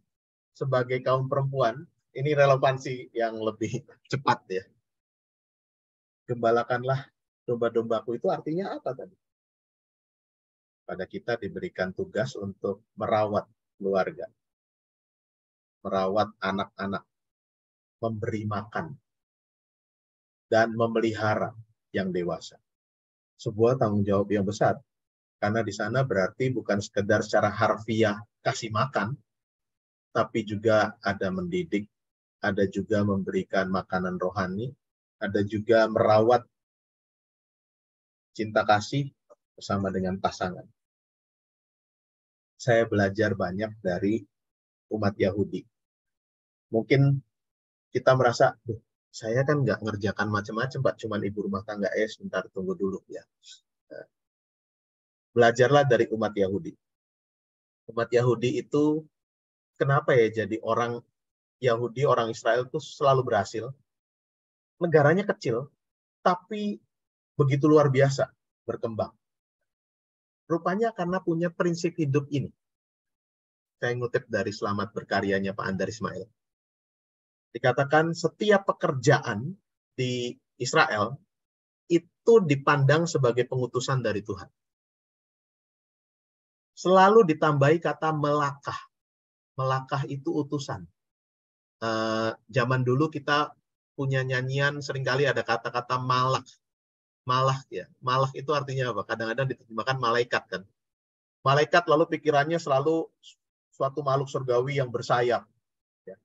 S3: sebagai kaum perempuan, ini relevansi yang lebih cepat ya. Gembalakanlah domba-dombaku itu artinya apa tadi? Pada kita diberikan tugas untuk merawat keluarga, merawat anak-anak, memberi makan, dan memelihara yang dewasa. Sebuah tanggung jawab yang besar, karena di sana berarti bukan sekedar secara harfiah kasih makan, tapi juga ada mendidik, ada juga memberikan makanan rohani, ada juga merawat cinta kasih bersama dengan pasangan. Saya belajar banyak dari umat Yahudi. Mungkin kita merasa, saya kan nggak ngerjakan macam-macam, Pak, cuman ibu rumah tangga, sebentar, tunggu dulu ya. Belajarlah dari umat Yahudi. Umat Yahudi itu, kenapa ya jadi orang Yahudi, orang Israel itu selalu berhasil? Negaranya kecil, tapi begitu luar biasa berkembang. Rupanya karena punya prinsip hidup ini. Saya ngutip dari Selamat Berkaryanya Pak Andar Ismail. Dikatakan setiap pekerjaan di Israel itu dipandang sebagai pengutusan dari Tuhan. Selalu ditambahi kata melakah. Melakah itu utusan. Zaman dulu kita punya nyanyian, seringkali ada kata-kata malak. Malak ya. Malak itu artinya apa? Kadang-kadang diterjemahkan malaikat kan. Malaikat lalu pikirannya selalu suatu makhluk surgawi yang bersayap. Ya.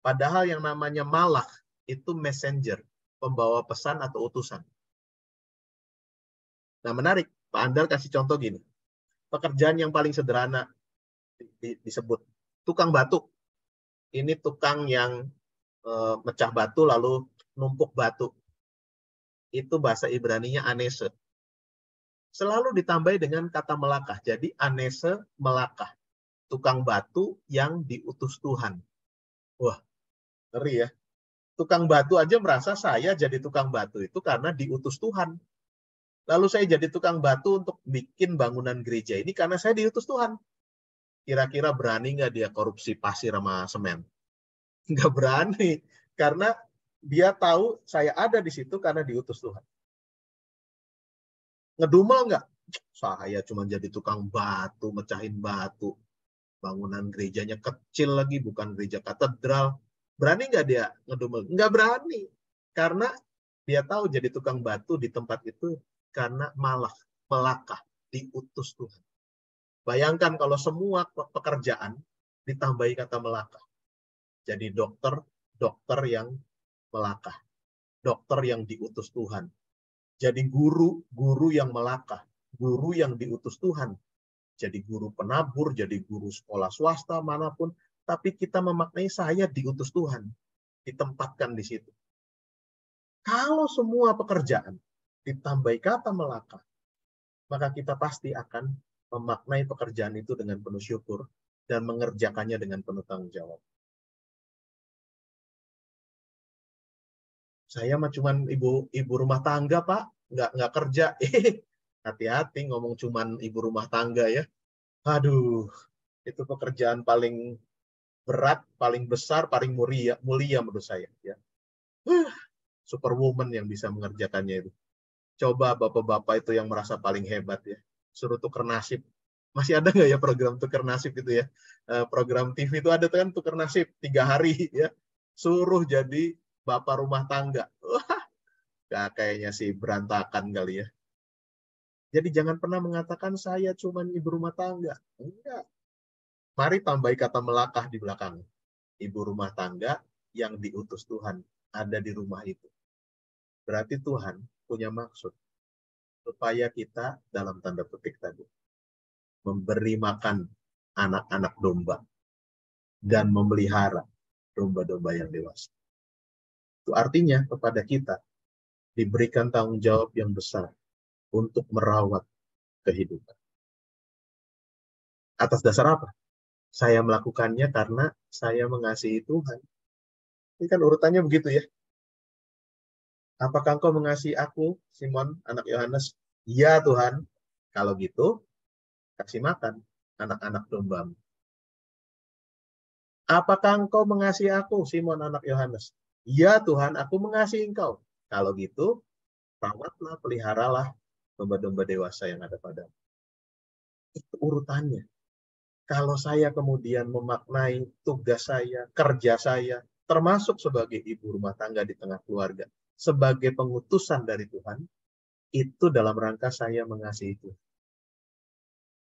S3: Padahal yang namanya malak itu messenger, pembawa pesan atau utusan. Nah menarik, Pak Andal kasih contoh gini. Pekerjaan yang paling sederhana disebut tukang batu. Ini tukang yang mecah batu lalu numpuk batu. Itu bahasa Ibraninya anese. Selalu ditambahi dengan kata melakah. Jadi anese melakah. Tukang batu yang diutus Tuhan. Wah, ngeri ya. Tukang batu aja merasa saya jadi tukang batu itu karena diutus Tuhan. Lalu saya jadi tukang batu untuk bikin bangunan gereja ini karena saya diutus Tuhan. Kira-kira berani nggak dia korupsi pasir sama semen? Nggak berani. Karena dia tahu saya ada di situ karena diutus Tuhan. Ngedumel nggak? Saya cuma jadi tukang batu, mecahin batu. Bangunan gerejanya kecil lagi, bukan gereja katedral. Berani nggak dia ngedumel? Nggak berani. Karena dia tahu jadi tukang batu di tempat itu karena melakah. diutus Tuhan. Bayangkan kalau semua pekerjaan ditambahi kata melakah. Jadi dokter yang melakah. Dokter yang diutus Tuhan. Jadi guru yang melakah. Guru yang diutus Tuhan. Jadi guru penabur, jadi guru sekolah swasta, manapun. Tapi kita memaknai saya diutus Tuhan. Ditempatkan di situ. Kalau semua pekerjaan ditambahi kata melakah, maka kita pasti akan memaknai pekerjaan itu dengan penuh syukur dan mengerjakannya dengan penuh tanggung jawab. Saya mah cuman ibu rumah tangga, Pak, nggak kerja. Hati-hati ngomong cuman ibu rumah tangga ya. Aduh, itu pekerjaan paling berat, paling besar, paling mulia menurut saya. Ya. Superwoman yang bisa mengerjakannya itu. Coba bapak-bapak itu yang merasa paling hebat ya. Suruh tuker nasib. Masih ada nggak ya program tuker nasib itu ya? Program TV itu ada kan tuker nasib 3 hari ya. Suruh jadi bapak rumah tangga. Wah, kayaknya sih berantakan kali ya. Jadi jangan pernah mengatakan saya cuma ibu rumah tangga. Enggak. Mari tambahi kata melakah di belakang. Ibu rumah tangga yang diutus Tuhan ada di rumah itu. Berarti Tuhan punya maksud supaya kita dalam tanda petik tadi memberi makan anak-anak domba dan memelihara domba-domba yang dewasa. Itu artinya kepada kita diberikan tanggung jawab yang besar untuk merawat kehidupan. Atas dasar apa? Saya melakukannya karena saya mengasihi Tuhan. Ini kan urutannya begitu ya. Apakah engkau mengasihi aku, Simon, anak Yohanes? Ya Tuhan. Kalau gitu, kasih makan anak-anak dombamu. Apakah engkau mengasihi aku, Simon, anak Yohanes? Ya Tuhan, aku mengasihi engkau. Kalau gitu, rawatlah, peliharalah domba-domba dewasa yang ada padamu. Itu urutannya. Kalau saya kemudian memaknai tugas saya, kerja saya, termasuk sebagai ibu rumah tangga di tengah keluarga, sebagai pengutusan dari Tuhan, itu dalam rangka saya mengasihi Tuhan.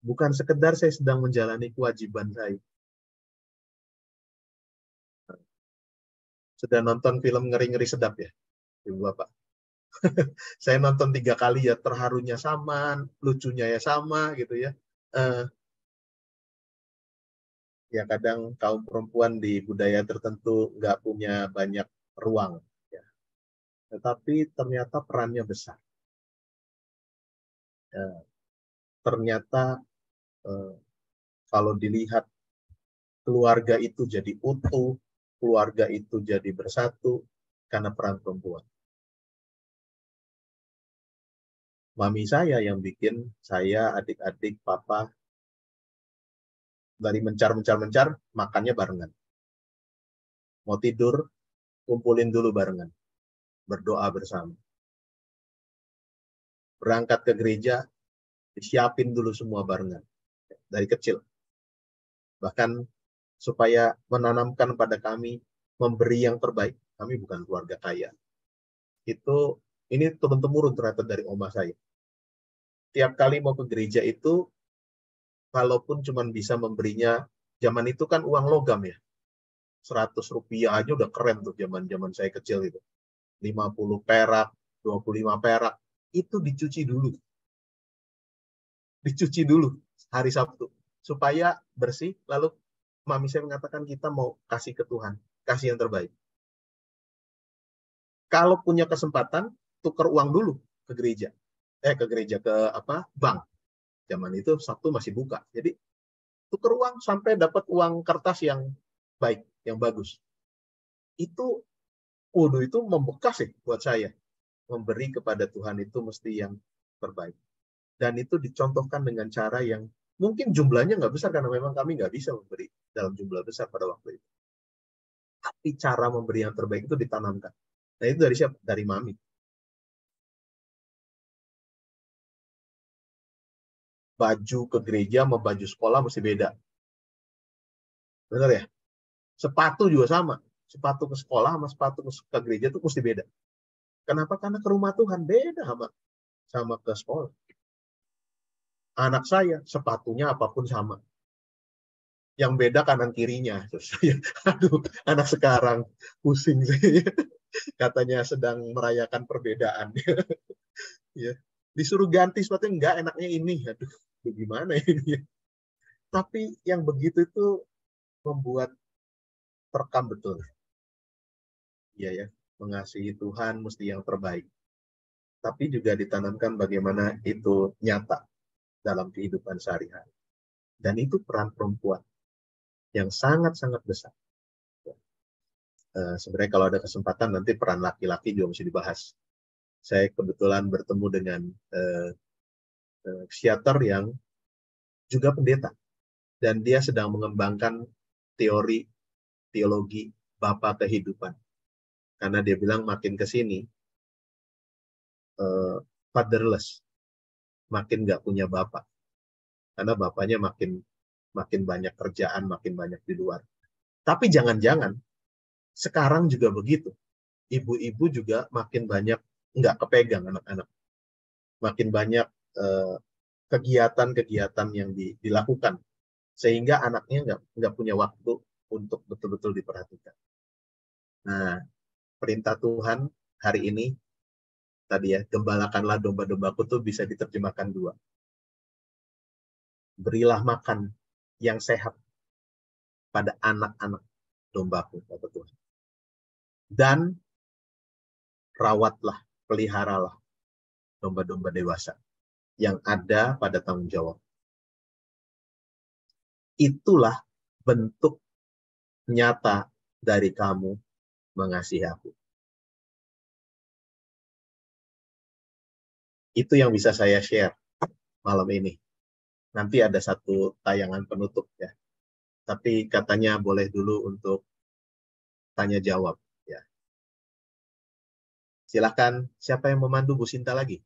S3: Bukan sekedar saya sedang menjalani kewajiban saya. Sudah nonton film Ngeri-Ngeri Sedap ya, Ibu Bapak? Saya nonton 3 kali ya, terharunya sama, lucunya ya sama gitu ya. Ya kadang kaum perempuan di budaya tertentu nggak punya banyak ruang. Ya. Tetapi ternyata perannya besar. Ya. Ternyata kalau dilihat keluarga itu jadi utuh, keluarga itu jadi bersatu karena peran perempuan. Mami saya yang bikin saya, adik-adik, papa, dari mencar, makannya barengan. Mau tidur, kumpulin dulu barengan. Berdoa bersama. Berangkat ke gereja, disiapin dulu semua barengan. Dari kecil. Bahkan supaya menanamkan pada kami, memberi yang terbaik. Kami bukan keluarga kaya. Ini turun-temurun ternyata dari oma saya. Tiap kali mau ke gereja itu, kalaupun cuma bisa memberinya, zaman itu kan uang logam ya. 100 rupiah aja udah keren tuh zaman saya kecil itu. 50 perak, 25 perak, itu dicuci dulu. Dicuci dulu hari Sabtu. Supaya bersih, lalu mami saya mengatakan kita mau kasih ke Tuhan. Kasih yang terbaik. Kalau punya kesempatan, tukar uang dulu ke gereja. Ke bank. Zaman itu Sabtu masih buka. Jadi tukar uang sampai dapat uang kertas yang baik, yang bagus. Itu membekas ya buat saya. Memberi kepada Tuhan itu mesti yang terbaik. Dan itu dicontohkan dengan cara yang mungkin jumlahnya nggak besar karena memang kami nggak bisa memberi dalam jumlah besar pada waktu itu. Tapi cara memberi yang terbaik itu ditanamkan. Nah itu dari siapa? Dari mami. Baju ke gereja sama baju sekolah mesti beda. Benar ya? Sepatu juga sama. Sepatu ke sekolah sama sepatu ke gereja itu mesti beda. Kenapa? Karena ke rumah Tuhan beda sama ke sekolah. Anak saya sepatunya apapun sama. Yang beda kanan kirinya. Terus saya, aduh, anak sekarang pusing sih. Katanya sedang merayakan perbedaan. Ya. Disuruh ganti sepatu, enggak, enaknya ini. Aduh, gimana ini? Tapi yang begitu itu membuat terekam betul. Iya ya, mengasihi Tuhan mesti yang terbaik. Tapi juga ditanamkan bagaimana itu nyata dalam kehidupan sehari-hari. Dan itu peran perempuan yang sangat-sangat besar. Sebenarnya kalau ada kesempatan nanti peran laki-laki juga mesti dibahas. Saya kebetulan bertemu dengan psikiater yang juga pendeta. Dan dia sedang mengembangkan teologi bapa kehidupan. Karena dia bilang makin ke sini, fatherless, makin nggak punya bapak. Karena bapaknya makin banyak kerjaan, makin banyak di luar. Tapi jangan-jangan sekarang juga begitu. Ibu-ibu juga makin banyak nggak kepegang anak-anak. Makin banyak kegiatan-kegiatan yang dilakukan. Sehingga anaknya nggak punya waktu untuk betul-betul diperhatikan. Nah, perintah Tuhan hari ini, tadi ya, gembalakanlah domba-dombaku tuh bisa diterjemahkan dua. Berilah makan yang sehat pada anak-anak dombaku, kata Tuhan. Dan rawatlah, peliharalah domba-domba dewasa yang ada pada tanggung jawab. Itulah bentuk nyata dari kamu mengasihi aku. Itu yang bisa saya share malam ini. Nanti ada satu tayangan penutup ya. Tapi katanya boleh dulu untuk tanya jawab ya. Silakan, siapa yang memandu Bu Sinta lagi?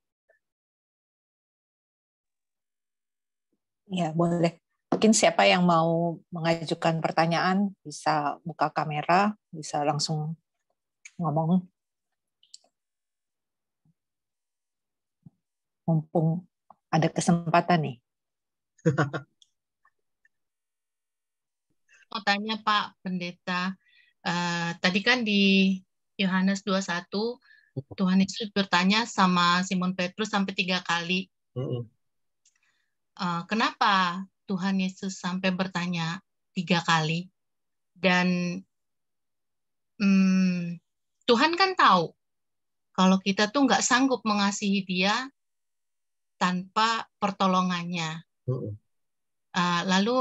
S1: Ya, boleh. Mungkin siapa yang mau mengajukan pertanyaan bisa buka kamera, bisa langsung ngomong. Mumpung ada kesempatan nih.
S4: Mau tanya Pak Pendeta, tadi kan di Yohanes 21, Tuhan Yesus bertanya sama Simon Petrus sampai 3 kali. Kenapa Tuhan Yesus sampai bertanya 3 kali? Dan Tuhan kan tahu kalau kita tuh nggak sanggup mengasihi dia tanpa pertolongannya. Lalu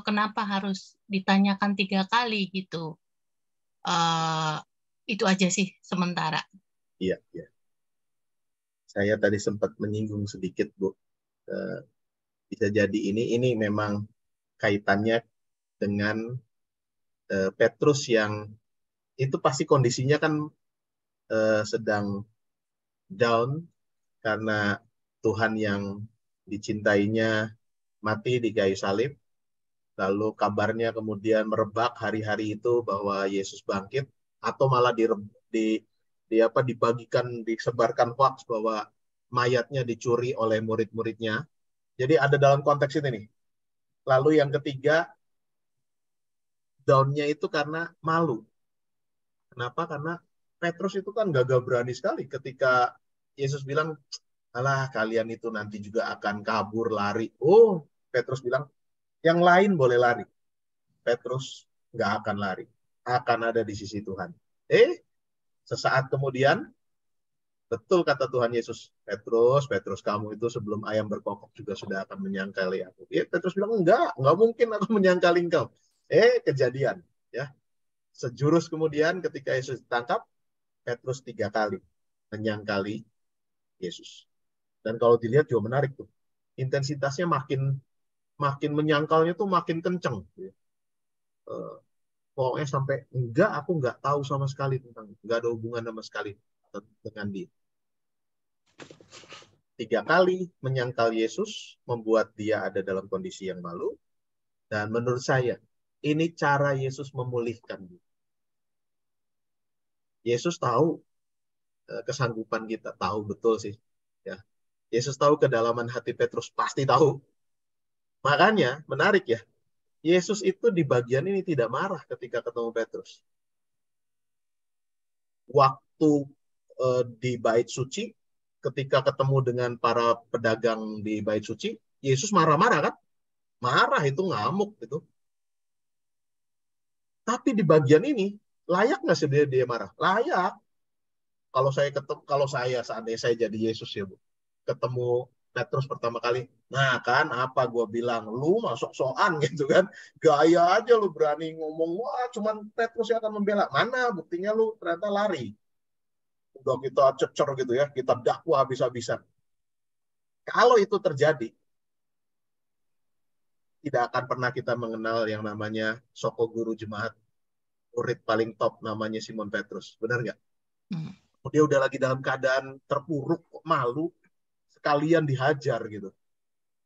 S4: kenapa harus ditanyakan 3 kali gitu? Itu aja sih sementara.
S3: Iya, iya. Saya tadi sempat menyinggung sedikit, Bu. Bisa jadi ini memang kaitannya dengan Petrus yang itu pasti kondisinya kan sedang down karena Tuhan yang dicintainya mati di kayu salib. Lalu kabarnya kemudian merebak hari-hari itu bahwa Yesus bangkit, atau malah dibagikan, disebarkan hoax bahwa mayatnya dicuri oleh murid-muridnya. Jadi ada dalam konteks ini nih. Lalu yang ketiga, down-nya itu karena malu. Kenapa? Karena Petrus itu kan gagah berani sekali ketika Yesus bilang, alah kalian itu nanti juga akan kabur, lari. Oh, Petrus bilang, yang lain boleh lari. Petrus nggak akan lari. Akan ada di sisi Tuhan. Sesaat kemudian, betul kata Tuhan Yesus, Petrus, kamu itu sebelum ayam berkokok juga sudah akan menyangkali aku. Petrus bilang, enggak mungkin aku menyangkali engkau. Kejadian. Ya. Sejurus kemudian ketika Yesus ditangkap, Petrus 3 kali menyangkali Yesus. Dan kalau dilihat juga menarik tuh. Intensitasnya makin menyangkalnya tuh makin kenceng. Pokoknya sampai aku nggak tahu sama sekali tentang, nggak ada hubungan sama sekali dengan dia. 3 kali menyangkal Yesus membuat dia ada dalam kondisi yang malu. Dan menurut saya ini cara Yesus memulihkan dia. Yesus tahu kesanggupan kita, tahu betul sih. Ya, Yesus tahu kedalaman hati Petrus, pasti tahu. Makanya menarik ya, Yesus itu di bagian ini tidak marah ketika ketemu Petrus. Waktu di bait suci, ketika ketemu dengan para pedagang di bait suci, Yesus marah-marah kan? Marah itu, ngamuk itu. Tapi di bagian ini, layak nggak sih dia marah? Layak. Kalau saya seandainya saya jadi Yesus ya Bu, ketemu Petrus pertama kali, nah kan apa gue bilang, lu masuk soan gitu kan, gaya aja lu berani ngomong, wah cuman Petrus yang akan membela, mana buktinya lu ternyata lari, udah kita cecer gitu ya, kita dakwah habis-habisan. Kalau itu terjadi, tidak akan pernah kita mengenal yang namanya Soko Guru Jemaat, murid paling top namanya Simon Petrus, benar nggak? Dia udah lagi dalam keadaan terpuruk, malu, sekalian dihajar gitu,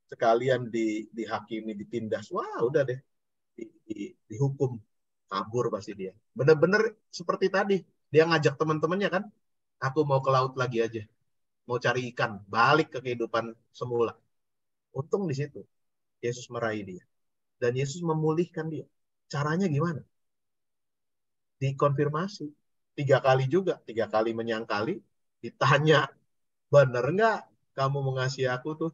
S3: sekalian dihakimi, ditindas, wah udah deh, dihukum, kabur pasti dia. Bener-bener seperti tadi, dia ngajak teman-temannya kan, aku mau ke laut lagi aja, mau cari ikan, balik ke kehidupan semula. Untung di situ Yesus meraih dia, dan Yesus memulihkan dia. Caranya gimana? Dikonfirmasi 3 kali juga, 3 kali menyangkali, ditanya, bener nggak kamu mengasihi aku tuh?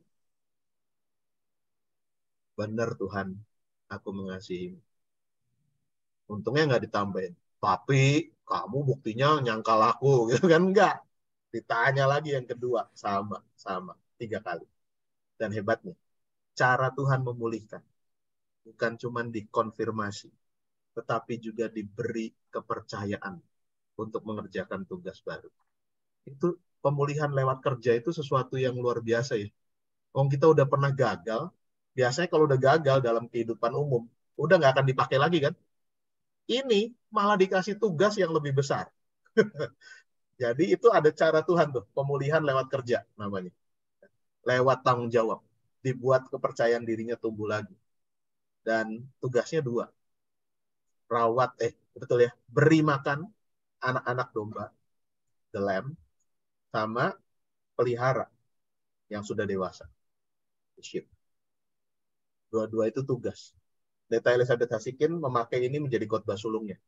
S3: Bener Tuhan, aku mengasihi. Untungnya nggak ditambahin, tapi kamu buktinya nyangkal aku, gitu kan? Enggak. Ditanya lagi yang kedua, sama 3 kali. Dan hebatnya, cara Tuhan memulihkan bukan cuma dikonfirmasi, tetapi juga diberi kepercayaan untuk mengerjakan tugas baru. Itu pemulihan lewat kerja itu sesuatu yang luar biasa ya. Kalau kita udah pernah gagal, biasanya kalau udah gagal dalam kehidupan umum, udah nggak akan dipakai lagi kan? Ini malah dikasih tugas yang lebih besar. Jadi itu ada cara Tuhan tuh, pemulihan lewat kerja namanya. Lewat tanggung jawab. Dibuat kepercayaan dirinya tumbuh lagi. Dan tugasnya 2. Betul ya, beri makan anak-anak domba, the lamb, sama pelihara yang sudah dewasa, the sheep. Dua-dua itu tugas. Pendeta Elizabeth Hasikin memakai ini menjadi khotbah sulungnya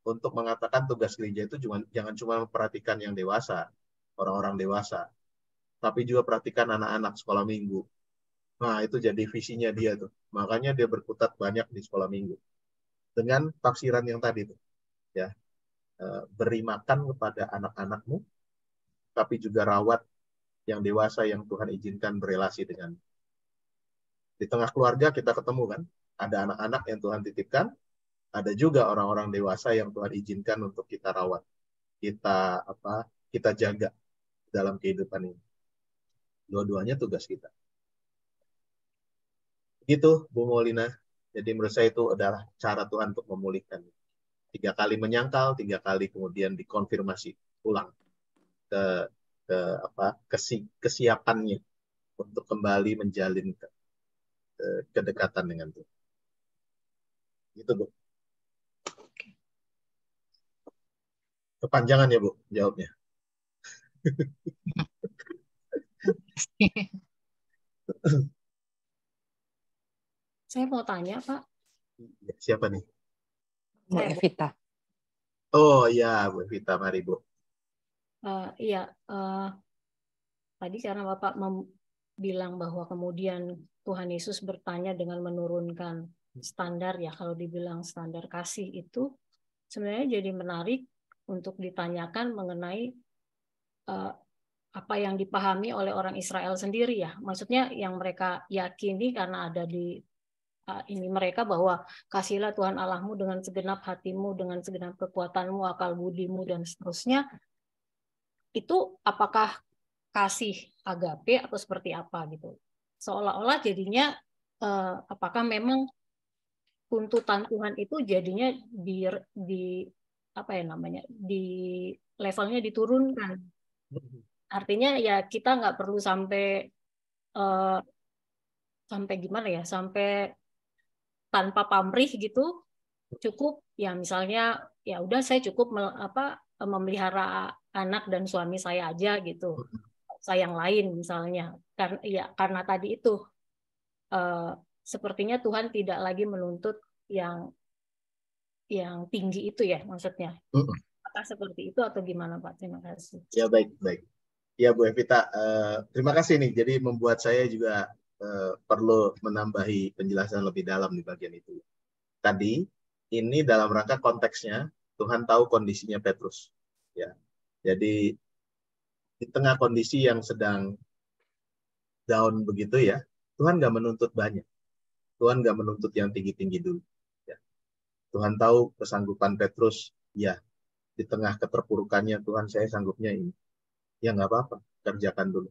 S3: untuk mengatakan tugas gereja itu jangan cuma memperhatikan yang dewasa, orang-orang dewasa, tapi juga perhatikan anak-anak sekolah minggu. Nah, itu jadi visinya dia tuh. Makanya dia berkutat banyak di sekolah minggu. Dengan tafsiran yang tadi tuh. Ya. Beri makan kepada anak-anakmu, tapi juga rawat yang dewasa yang Tuhan izinkan berelasi dengan. Di tengah keluarga kita ketemu kan, ada anak-anak yang Tuhan titipkan, ada juga orang-orang dewasa yang Tuhan izinkan untuk kita rawat, kita jaga dalam kehidupan ini. Dua-duanya tugas kita. Gitu, Bu Molina. Jadi menurut saya itu adalah cara Tuhan untuk memulihkan. 3 kali menyangkal, 3 kali kemudian dikonfirmasi ulang kesiapannya untuk kembali menjalin kedekatan dengan Tuhan. Gitu, Bu. Kepanjangan ya, Bu, jawabnya.
S5: Saya mau tanya, Pak.
S3: Siapa nih?
S1: Bu Evita.
S3: Oh iya, Bu Evita, mari Bu.
S5: Tadi karena Bapak bilang bahwa kemudian Tuhan Yesus bertanya dengan menurunkan standar ya, kalau dibilang standar kasih itu sebenarnya jadi menarik untuk ditanyakan mengenai apa yang dipahami oleh orang Israel sendiri ya. Maksudnya yang mereka yakini karena ada di ini mereka bahwa kasihlah Tuhan Allahmu dengan segenap hatimu, dengan segenap kekuatanmu, akal budimu, dan seterusnya. Itu apakah kasih agape atau seperti apa gitu? Seolah-olah jadinya apakah memang tuntutan Tuhan itu jadinya di apa ya namanya, di levelnya diturunkan. Artinya ya kita nggak perlu sampai gimana ya, sampai tanpa pamrih gitu, cukup ya misalnya ya udah saya cukup memelihara anak dan suami saya aja gitu. bangsa yang lain misalnya. Karena tadi itu sepertinya Tuhan tidak lagi menuntut yang tinggi itu ya, maksudnya. Apakah seperti itu atau gimana Pak? Terima kasih.
S3: Ya, baik. Ya Bu Evita, terima kasih nih. Jadi membuat saya juga perlu menambahi penjelasan lebih dalam di bagian itu. Tadi ini dalam rangka konteksnya Tuhan tahu kondisinya Petrus. Ya, jadi di tengah kondisi yang sedang down begitu ya, Tuhan nggak menuntut banyak. Tuhan nggak menuntut yang tinggi-tinggi dulu. Ya. Tuhan tahu kesanggupan Petrus. Ya, di tengah keterpurukannya Tuhan, saya sanggupnya ini. Ya nggak apa-apa, kerjakan dulu.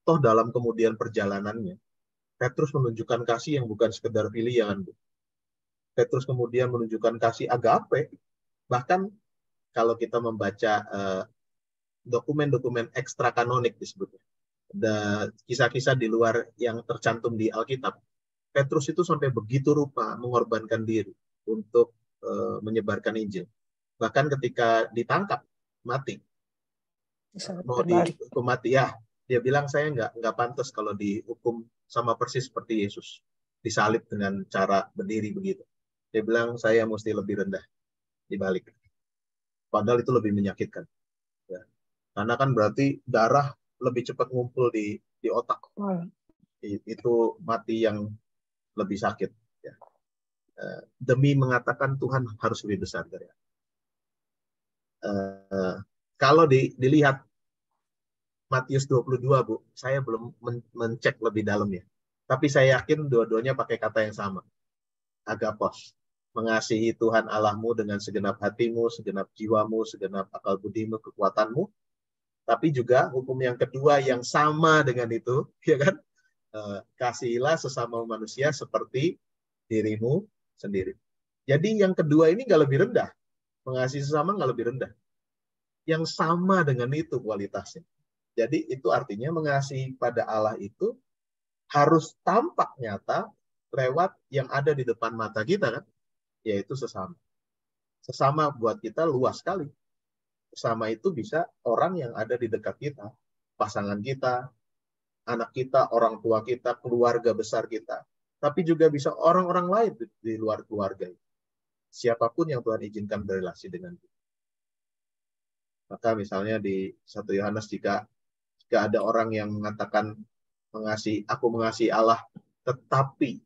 S3: Toh dalam kemudian perjalanannya, Petrus menunjukkan kasih yang bukan sekedar pilihan. Petrus kemudian menunjukkan kasih agape. Bahkan kalau kita membaca dokumen-dokumen ekstra kanonik disebutnya, ada kisah-kisah di luar yang tercantum di Alkitab, Petrus itu sampai begitu rupa mengorbankan diri untuk menyebarkan Injil. Bahkan ketika ditangkap, mati. Mau dihukum mati, ya dia bilang saya nggak pantas kalau dihukum sama persis seperti Yesus, disalib dengan cara berdiri begitu. Dia bilang saya mesti lebih rendah dibalik, padahal itu lebih menyakitkan ya. Karena kan berarti darah lebih cepat ngumpul di otak. Itu mati yang lebih sakit ya. Demi mengatakan Tuhan harus lebih besar dari kalau dilihat Matius 22, Bu, saya belum mencek lebih dalam ya. Tapi saya yakin dua-duanya pakai kata yang sama. Agapos. Mengasihi Tuhan Allahmu dengan segenap hatimu, segenap jiwamu, segenap akal budimu, kekuatanmu. Tapi juga hukum yang kedua yang sama dengan itu, ya kan? Kasihilah sesama manusia seperti dirimu sendiri. Jadi yang kedua ini nggak lebih rendah. Mengasihi sesama nggak lebih rendah. Yang sama dengan itu kualitasnya. Jadi itu artinya mengasihi pada Allah itu harus tampak nyata lewat yang ada di depan mata kita kan, yaitu sesama. Sesama buat kita luas sekali. Sesama itu bisa orang yang ada di dekat kita, pasangan kita, anak kita, orang tua kita, keluarga besar kita. Tapi juga bisa orang-orang lain di luar keluarga. Siapapun yang Tuhan izinkan berrelasi dengan kita. Maka misalnya di 1 Yohanes jika ada orang yang mengatakan aku mengasihi Allah, tetapi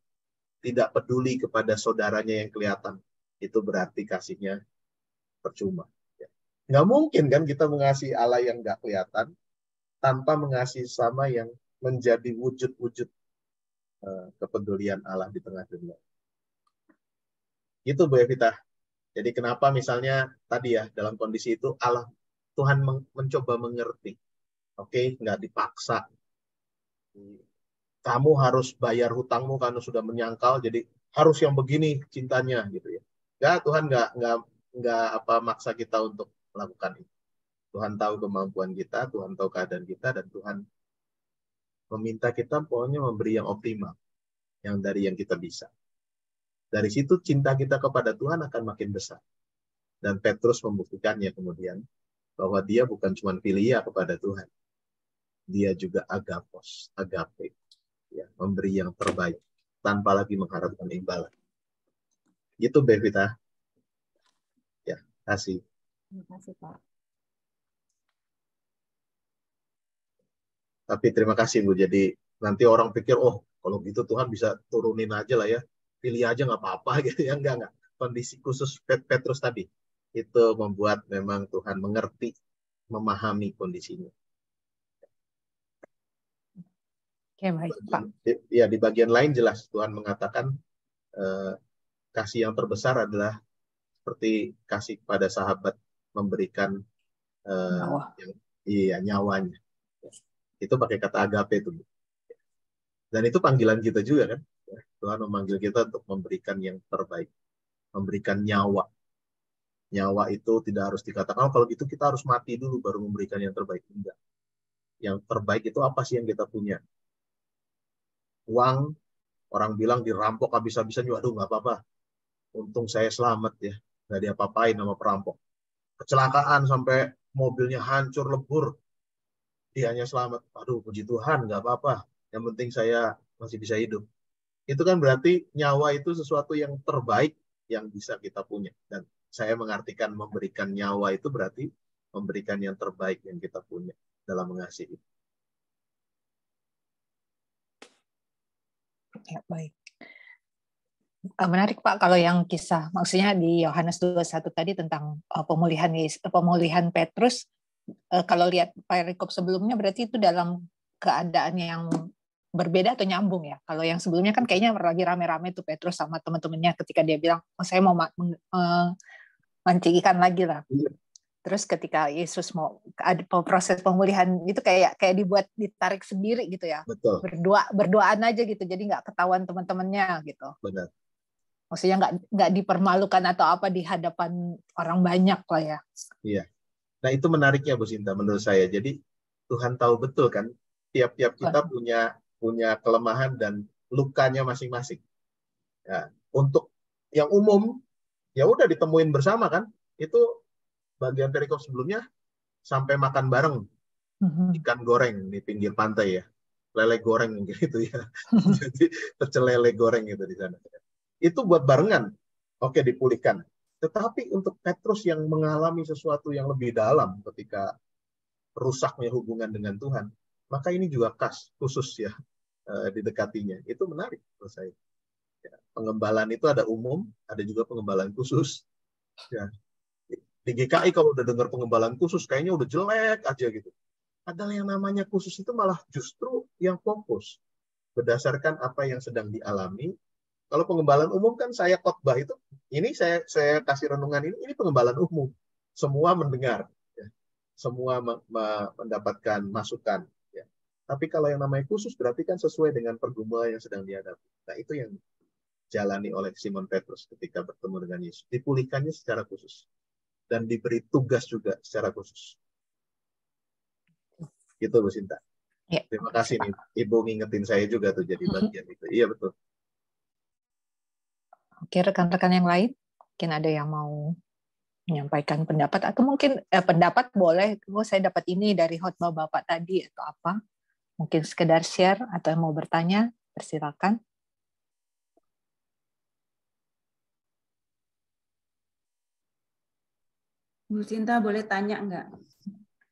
S3: tidak peduli kepada saudaranya yang kelihatan, itu berarti kasihnya percuma. Nggak mungkin kan kita mengasihi Allah yang nggak kelihatan, tanpa mengasihi sama yang menjadi wujud-wujud kepedulian Allah di tengah dunia. Itu Bu Evita. Jadi kenapa misalnya tadi ya, dalam kondisi itu Tuhan mencoba mengerti. Oke, nggak dipaksa. Kamu harus bayar hutangmu karena sudah menyangkal, jadi harus yang begini cintanya gitu ya. Nggak, Tuhan nggak maksa kita untuk melakukan itu. Tuhan tahu kemampuan kita, Tuhan tahu keadaan kita, dan Tuhan meminta kita pokoknya memberi yang optimal, yang dari yang kita bisa. Dari situ cinta kita kepada Tuhan akan makin besar. Dan Petrus membuktikannya kemudian bahwa dia bukan cuma filia kepada Tuhan. Dia juga agapos, agape, ya, memberi yang terbaik tanpa lagi mengharapkan imbalan. Gitu Bevita. Ya, kasih.
S5: Terima kasih Pak.
S3: Tapi terima kasih Bu. Jadi nanti orang pikir, oh kalau gitu Tuhan bisa turunin aja lah ya, pilih aja nggak apa-apa gitu ya, enggak. Kondisi khusus Petrus tadi itu membuat memang Tuhan mengerti, memahami kondisinya.
S1: Oke, baik, Pak.
S3: Ya, di bagian lain jelas Tuhan mengatakan kasih yang terbesar adalah seperti kasih kepada sahabat memberikan nyawanya. Itu pakai kata agape itu. Dan itu panggilan kita juga kan. Tuhan memanggil kita untuk memberikan yang terbaik. Memberikan nyawa. Nyawa itu tidak harus dikatakan, kalau gitu kita harus mati dulu baru memberikan yang terbaik. Enggak. Yang terbaik itu apa sih yang kita punya? Uang, orang bilang dirampok habis-habisan juga, aduh nggak apa-apa. Untung saya selamat ya, nggak diapa-apain sama perampok. Kecelakaan sampai mobilnya hancur lebur, dianya selamat. Aduh, puji Tuhan, nggak apa-apa. Yang penting saya masih bisa hidup. Itu kan berarti nyawa itu sesuatu yang terbaik yang bisa kita punya. Dan saya mengartikan memberikan nyawa itu berarti memberikan yang terbaik yang kita punya dalam mengasihi.
S1: Ya, baik. Menarik Pak, kalau yang kisah, maksudnya di Yohanes 21 tadi tentang pemulihan Petrus, kalau lihat perikop sebelumnya berarti itu dalam keadaan yang berbeda atau nyambung ya. Kalau yang sebelumnya kan kayaknya lagi rame-rame tuh Petrus sama teman-temannya ketika dia bilang, oh, saya mau mancing ikan lagi lah. Terus ketika Yesus mau ada proses pemulihan itu kayak ditarik sendiri gitu ya.
S3: Betul.
S1: Berdoaan aja gitu, jadi nggak ketahuan teman-temannya gitu.
S3: Benar.
S1: Maksudnya nggak dipermalukan atau apa di hadapan orang banyak lah ya.
S3: Iya. Nah itu menariknya Bu Sinta menurut saya. Jadi Tuhan tahu betul kan tiap-tiap kita punya kelemahan dan lukanya masing-masing. Ya, untuk yang umum ya udah ditemuin bersama kan. Itu bagian perikop sebelumnya sampai makan bareng ikan goreng di pinggir pantai ya. Lele goreng gitu ya. Jadi pecel lele goreng gitu di sana. Itu buat barengan. Oke, dipulihkan. Tetapi untuk Petrus yang mengalami sesuatu yang lebih dalam ketika rusaknya hubungan dengan Tuhan, maka ini juga khusus ya didekatinya. Itu menarik menurut saya. Ya, pengembalaan itu ada umum, ada juga pengembalaan khusus. Ya. Di GKI kalau udah dengar pengembalaan khusus, kayaknya udah jelek aja gitu. Padahal yang namanya khusus itu malah justru yang fokus. Berdasarkan apa yang sedang dialami. Kalau pengembalaan umum kan saya khotbah itu, ini saya kasih renungan ini pengembalaan umum. Semua mendengar. Ya. Semua mendapatkan masukan. Ya. Tapi kalau yang namanya khusus berarti kan sesuai dengan pergumulan yang sedang dihadapi. Nah itu yang jalani oleh Simon Petrus ketika bertemu dengan Yesus. Dipulihkannya secara khusus. Dan diberi tugas juga secara khusus. Gitu Bu Sinta.
S1: Ya,
S3: terima kasih nih Ibu ngingetin saya juga tuh jadi bagian itu. Iya betul.
S1: Oke, rekan-rekan yang lain, mungkin ada yang mau menyampaikan pendapat atau mungkin pendapat boleh, saya dapat ini dari khotbah Bapak tadi atau apa. Mungkin sekedar share atau yang mau bertanya, persilakan.
S2: Bu Sinta boleh tanya enggak?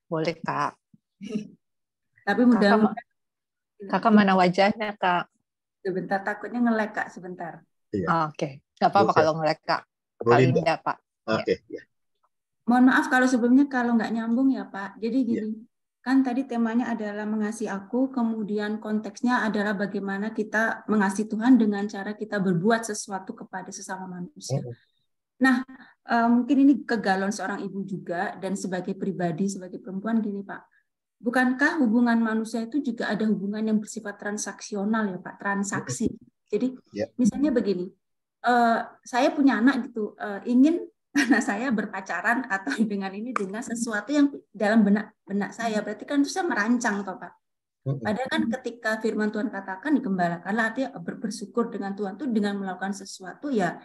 S1: Boleh, Kak.
S2: Tapi mudah-mudahan
S1: Kakak mana wajahnya, Kak?
S2: sebentar, takutnya nge-lag Kak sebentar.
S3: Iya.
S1: Oke. Nggak apa-apa kalau nge-lag, Kak. Kali ini enggak, Pak.
S3: Oke. Ya.
S2: Mohon maaf kalau sebelumnya kalau nggak nyambung ya Pak. Jadi gini, kan tadi temanya adalah mengasihi aku, kemudian konteksnya adalah bagaimana kita mengasihi Tuhan dengan cara kita berbuat sesuatu kepada sesama manusia. Nah, mungkin ini kegalauan seorang ibu juga, dan sebagai pribadi, sebagai perempuan gini Pak. Bukankah hubungan manusia itu juga ada hubungan yang bersifat transaksional ya Pak, transaksi. Jadi misalnya begini, saya punya anak gitu, ingin anak saya berpacaran atau dengan sesuatu yang dalam benak saya, berarti kan itu saya merancang toh Pak. Padahal kan ketika firman Tuhan katakan digembalakanlah, artinya bersyukur dengan Tuhan itu dengan melakukan sesuatu ya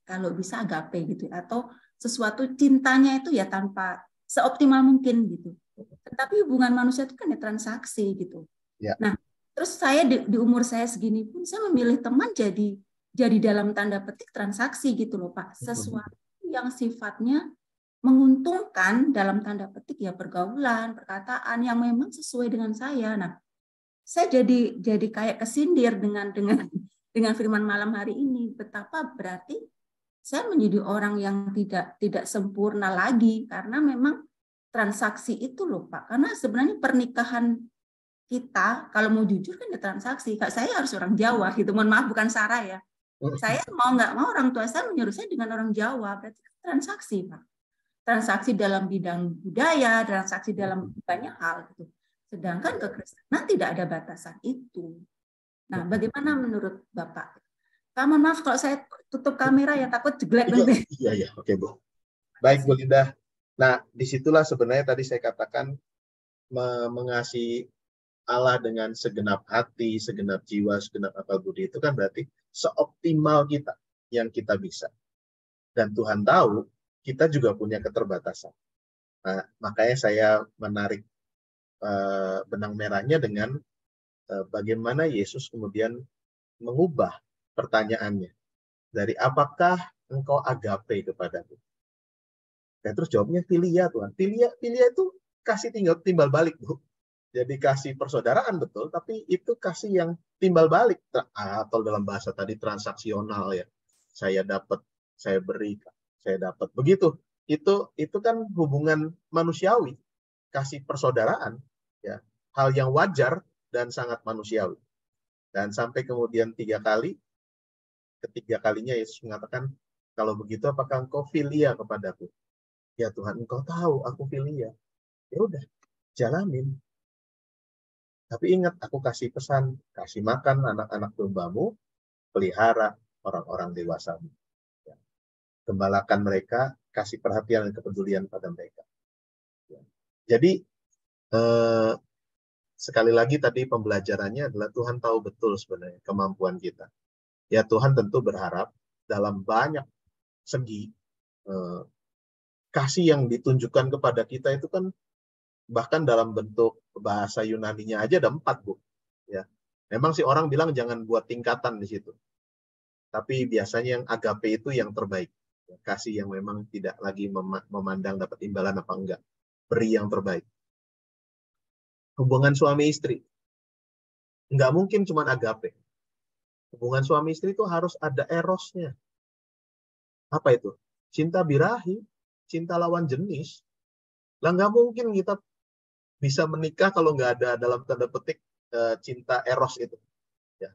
S2: kalau bisa agape gitu, atau sesuatu cintanya itu ya tanpa seoptimal mungkin gitu. Tetapi hubungan manusia itu kan ya transaksi gitu. Nah, terus saya di umur saya segini pun saya memilih teman jadi dalam tanda petik transaksi gitu loh Pak. Sesuatu yang sifatnya menguntungkan dalam tanda petik ya, pergaulan, perkataan yang memang sesuai dengan saya. Nah, saya jadi kayak kesindir dengan firman malam hari ini, betapa berarti saya menjadi orang yang tidak sempurna lagi karena memang transaksi itu loh Pak. Karena sebenarnya pernikahan kita kalau mau jujur kan ya transaksi. Kak, saya harus orang Jawa gitu. Mohon maaf bukan Sarah ya. Saya mau nggak mau orang tua saya menyuruh saya dengan orang Jawa, berarti transaksi Pak. Transaksi dalam bidang budaya, transaksi dalam banyak hal gitu. Sedangkan kekristenan tidak ada batasan itu. Nah, bagaimana menurut Bapak? Mohon maaf kalau saya tutup kamera ya, takut jelek nanti.
S3: Iya, oke Bu. Baik Bu Linda. Nah, disitulah sebenarnya tadi saya katakan mengasihi Allah dengan segenap hati, segenap jiwa, segenap akal budi itu kan berarti seoptimal kita yang kita bisa. Dan Tuhan tahu kita juga punya keterbatasan. Nah, makanya saya menarik benang merahnya dengan bagaimana Yesus kemudian mengubah pertanyaannya dari apakah engkau agape kepadaku. Petrus jawabnya filia Tuhan. Filia itu kasih timbal balik, Bu. Jadi kasih persaudaraan betul, tapi itu kasih yang timbal balik, atau dalam bahasa tadi transaksional ya. Saya dapat, saya beri, saya dapat. Begitu. Itu kan hubungan manusiawi, kasih persaudaraan, ya. Hal yang wajar dan sangat manusiawi. Dan sampai kemudian ketiga kalinya Yesus mengatakan, kalau begitu apakah engkau filia kepadaku? Ya Tuhan, engkau tahu aku filia. Ya udah, jalanin. Tapi ingat, aku kasih pesan, kasih makan anak-anak dombamu, pelihara orang-orang dewasamu. Ya. Gembalakan mereka, kasih perhatian dan kepedulian pada mereka. Ya. Jadi, sekali lagi tadi pembelajarannya adalah Tuhan tahu betul sebenarnya kemampuan kita. Ya Tuhan tentu berharap dalam banyak segi, kasih yang ditunjukkan kepada kita itu kan bahkan dalam bentuk bahasa Yunaninya aja ada 4, Bu. Ya. Memang sih orang bilang jangan buat tingkatan di situ. Tapi biasanya yang agape itu yang terbaik. Kasih yang memang tidak lagi memandang dapat imbalan apa enggak. Beri yang terbaik. Hubungan suami istri. Enggak mungkin cuma agape. Hubungan suami istri itu harus ada erosnya. Apa itu? Cinta birahi, cinta lawan jenis. Lah nggak mungkin kita bisa menikah kalau nggak ada dalam tanda petik cinta eros itu. Ya.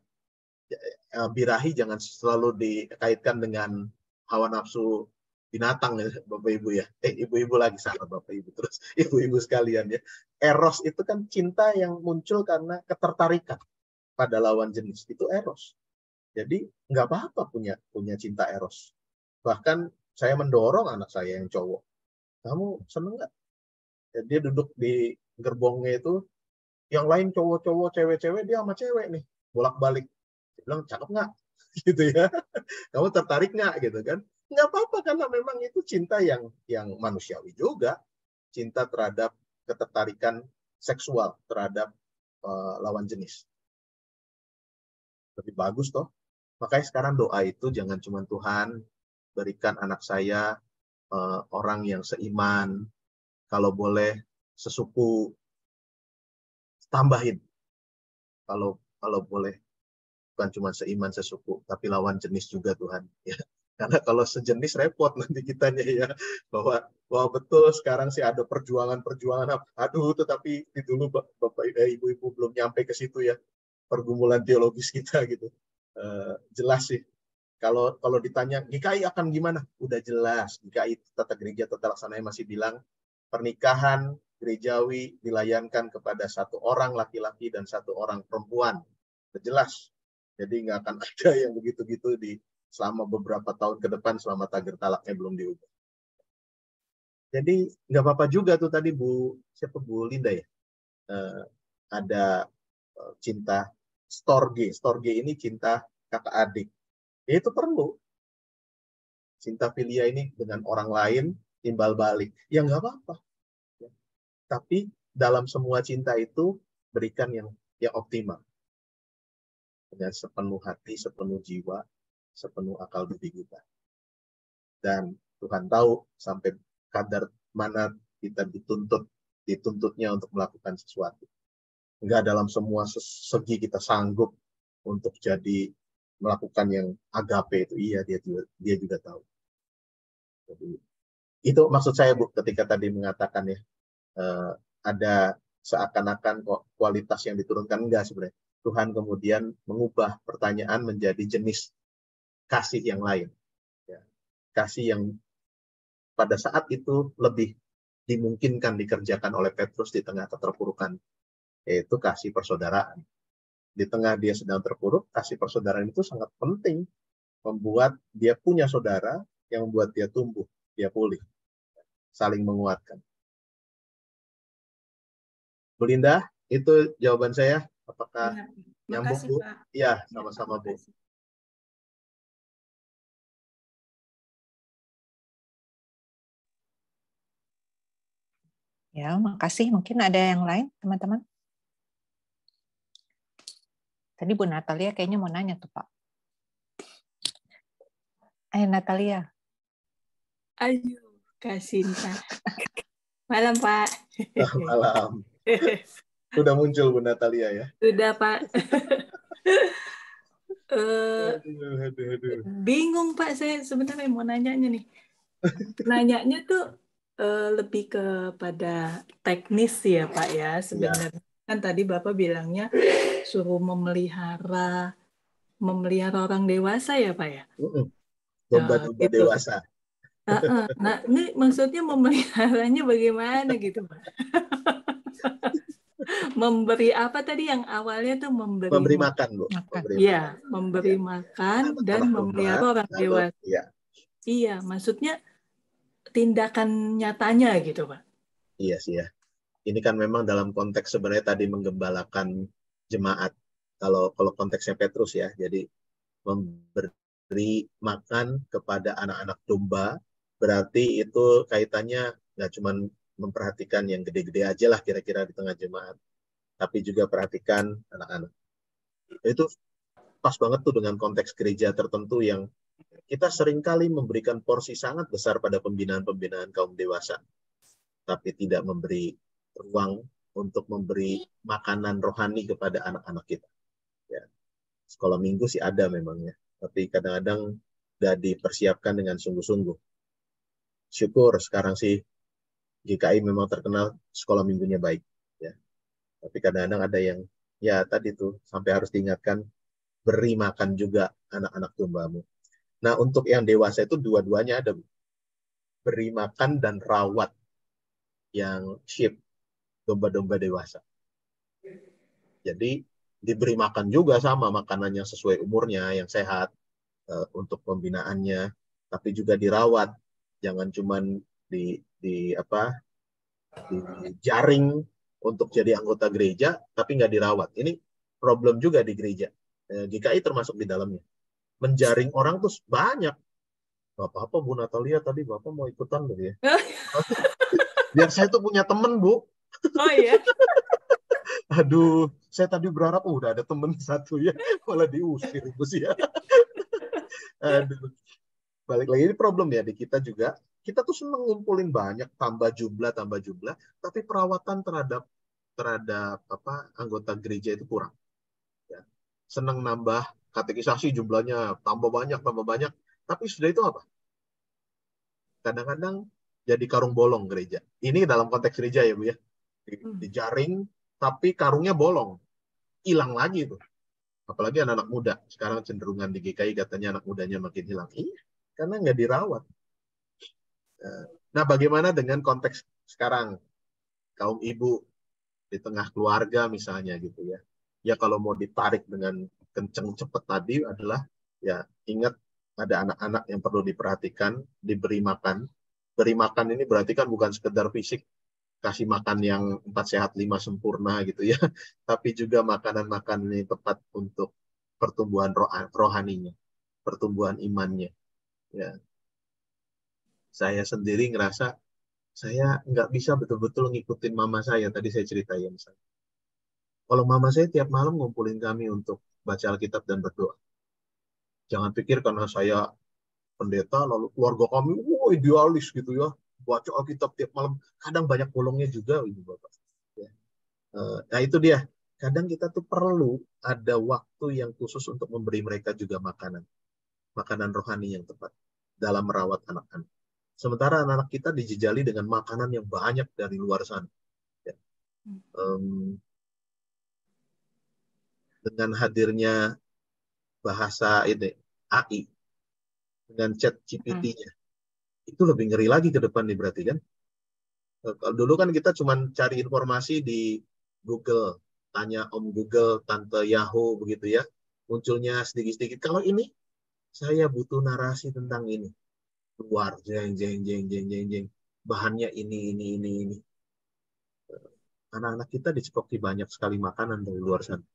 S3: Birahi jangan selalu dikaitkan dengan hawa nafsu binatang ya, Bapak Ibu ya. Ibu-ibu lagi salah Bapak Ibu, terus ibu-ibu sekalian ya. Eros itu kan cinta yang muncul karena ketertarikan pada lawan jenis. Itu eros. Jadi nggak apa-apa punya cinta eros. Bahkan saya mendorong anak saya yang cowok. Kamu seneng nggak? Dia duduk di gerbongnya itu, yang lain cowok-cowok, cewek-cewek, dia sama cewek nih, bolak-balik. Dia bilang, cakep nggak? Gitu ya. Kamu tertarik nggak? Gitu kan. Nggak apa-apa, karena memang itu cinta yang manusiawi juga. Cinta terhadap ketertarikan seksual terhadap lawan jenis. Lebih bagus toh. Makanya sekarang doa itu jangan cuma Tuhan, berikan anak saya orang yang seiman, kalau boleh sesuku, tambahin. Kalau boleh bukan cuma seiman sesuku, tapi lawan jenis juga Tuhan. Ya. Karena kalau sejenis repot nanti kitanya ya, bahwa betul sekarang sih ada perjuangan. Aduh, tetapi dulu Bapak Ibu-ibu belum nyampe ke situ ya, pergumulan teologis kita gitu. Jelas sih. Kalau ditanya GKI akan gimana? Udah jelas. GKI Tata Gereja Tata Laksananya masih bilang pernikahan gerejawi dilayankan kepada satu orang laki-laki dan satu orang perempuan. Jelas. Jadi nggak akan ada yang begitu-gitu selama beberapa tahun ke depan selama tagar talaknya belum diubah. Jadi nggak apa-apa juga tuh tadi Bu Linda ya. Ada cinta storge. Storge ini cinta kakak adik. Ya itu perlu. Cinta filia ini dengan orang lain timbal balik. Ya nggak apa-apa. Tapi dalam semua cinta itu berikan yang optimal. Dengan sepenuh hati, sepenuh jiwa, sepenuh akal budi kita. Dan Tuhan tahu sampai kadar mana kita dituntutnya untuk melakukan sesuatu. Enggak dalam semua segi kita sanggup untuk melakukan yang agape itu. Iya, dia juga tahu. Jadi, itu maksud saya Bu ketika tadi mengatakan ya, ada seakan-akan kualitas yang diturunkan. Enggak sebenarnya. Tuhan kemudian mengubah pertanyaan menjadi jenis kasih yang lain. Ya. Kasih yang pada saat itu lebih dimungkinkan dikerjakan oleh Petrus di tengah keterpurukan, yaitu kasih persaudaraan. Di tengah dia sedang terpuruk, kasih persaudaraan itu sangat penting, membuat dia punya saudara yang membuat dia tumbuh, dia pulih, saling menguatkan. Bu Linda, itu jawaban saya. Apakah nyambung, Bu? Iya, sama-sama, Bu.
S1: Ya, makasih. Mungkin ada yang lain, teman-teman? Tadi Bu Natalia kayaknya mau nanya tuh, Pak. Natalia.
S6: Ayo, kasih Pak. Malam, Pak.
S3: Malam. Sudah muncul Bu Natalia ya?
S6: Sudah, Pak.
S3: Aduh.
S6: Bingung, Pak. Saya sebenarnya mau nanyanya nih. Nanyanya tuh lebih kepada teknis ya, Pak ya. Sebenarnya kan tadi Bapak bilangnya suruh memelihara orang dewasa ya, Pak ya.
S3: Domba-domba
S6: Gitu.
S3: dewasa.
S6: Nah, ini maksudnya memeliharanya bagaimana gitu, Pak? Memberi apa tadi yang awalnya tuh
S3: Memberi makan, Bu.
S6: Iya, memberi makan dan memelihara orang dewasa.
S3: Ya.
S6: Iya, maksudnya tindakan nyatanya gitu, Pak.
S3: Iya sih ya. Ini kan memang dalam konteks sebenarnya tadi menggembalakan jemaat. Kalau konteksnya Petrus ya, jadi memberi makan kepada anak-anak domba, berarti itu kaitannya nggak cuma memperhatikan yang gede-gede aja lah kira-kira di tengah jemaat, tapi juga perhatikan anak-anak. Itu pas banget tuh dengan konteks gereja tertentu yang kita seringkali memberikan porsi sangat besar pada pembinaan-pembinaan kaum dewasa, tapi tidak memberi ruang untuk memberi makanan rohani kepada anak-anak kita. Ya. Sekolah minggu sih ada memangnya, tapi kadang-kadang tidak dipersiapkan dengan sungguh-sungguh. Syukur sekarang sih GKI memang terkenal sekolah minggunya baik. Ya. Tapi kadang-kadang ada yang ya tadi tuh sampai harus diingatkan, beri makan juga anak-anak dombamu. Nah untuk yang dewasa itu dua-duanya ada, Bu. Beri makan dan rawat yang sheep, domba-domba dewasa. Jadi diberi makan juga sama makanan yang sesuai umurnya, yang sehat untuk pembinaannya, tapi juga dirawat. Jangan cuman dijaring untuk jadi anggota gereja, tapi nggak dirawat. Ini problem juga di gereja. GKI termasuk di dalamnya. Menjaring orang tuh banyak. Gak apa-apa Bu Natalia, tadi Bapak mau ikutan gitu ya. Biar saya tuh punya temen, Bu.
S6: Oh iya.
S3: Aduh, saya tadi berharap udah ada temen satu ya, malah diusir Bu ya. Aduh. Balik lagi ini problem ya di kita juga. Kita tuh seneng ngumpulin banyak, tambah jumlah, tapi perawatan terhadap anggota gereja itu kurang. Ya. Seneng nambah katekisasi jumlahnya tambah banyak, tapi sudah itu apa? Kadang-kadang jadi karung bolong gereja. Ini dalam konteks gereja ya Bu ya. Dijaring, tapi karungnya bolong. Hilang lagi itu. Apalagi anak-anak muda. Sekarang cenderungan di GKI katanya anak mudanya makin hilang. Iya, karena nggak dirawat. Nah, bagaimana dengan konteks sekarang? Kaum ibu di tengah keluarga misalnya gitu ya. Ya kalau mau ditarik dengan kenceng cepet tadi adalah ya ingat ada anak-anak yang perlu diperhatikan, diberi makan. Beri makan ini berarti kan bukan sekedar fisik, kasih makan yang 4 sehat 5 sempurna gitu ya, tapi juga makanan-makanan yang tepat untuk pertumbuhan rohaninya, pertumbuhan imannya. Ya. Saya sendiri ngerasa saya nggak bisa betul-betul ngikutin mama saya. Tadi saya ceritain misalnya. Kalau mama saya tiap malam ngumpulin kami untuk baca Alkitab dan berdoa. Jangan pikir karena saya pendeta, lalu keluarga kami, idealis gitu ya. Baca Alkitab tiap malam. Kadang banyak bolongnya juga, Ibu Bapak. Ya. Nah itu dia. Kadang kita tuh perlu ada waktu yang khusus untuk memberi mereka juga makanan. Makanan rohani yang tepat dalam merawat anak-anak. Sementara anak-anak kita dijejali dengan makanan yang banyak dari luar sana. Ya. Dengan hadirnya bahasa ini AI, dengan chat GPT-nya, itu lebih ngeri lagi ke depan nih berarti kan. Kalau dulu kan kita cuma cari informasi di Google, tanya Om Google, Tante Yahoo begitu ya, munculnya sedikit-sedikit. Kalau ini, saya butuh narasi tentang ini. Keluar, jeng. Bahannya ini. Anak-anak kita dicekoki banyak sekali makanan dari luar sana.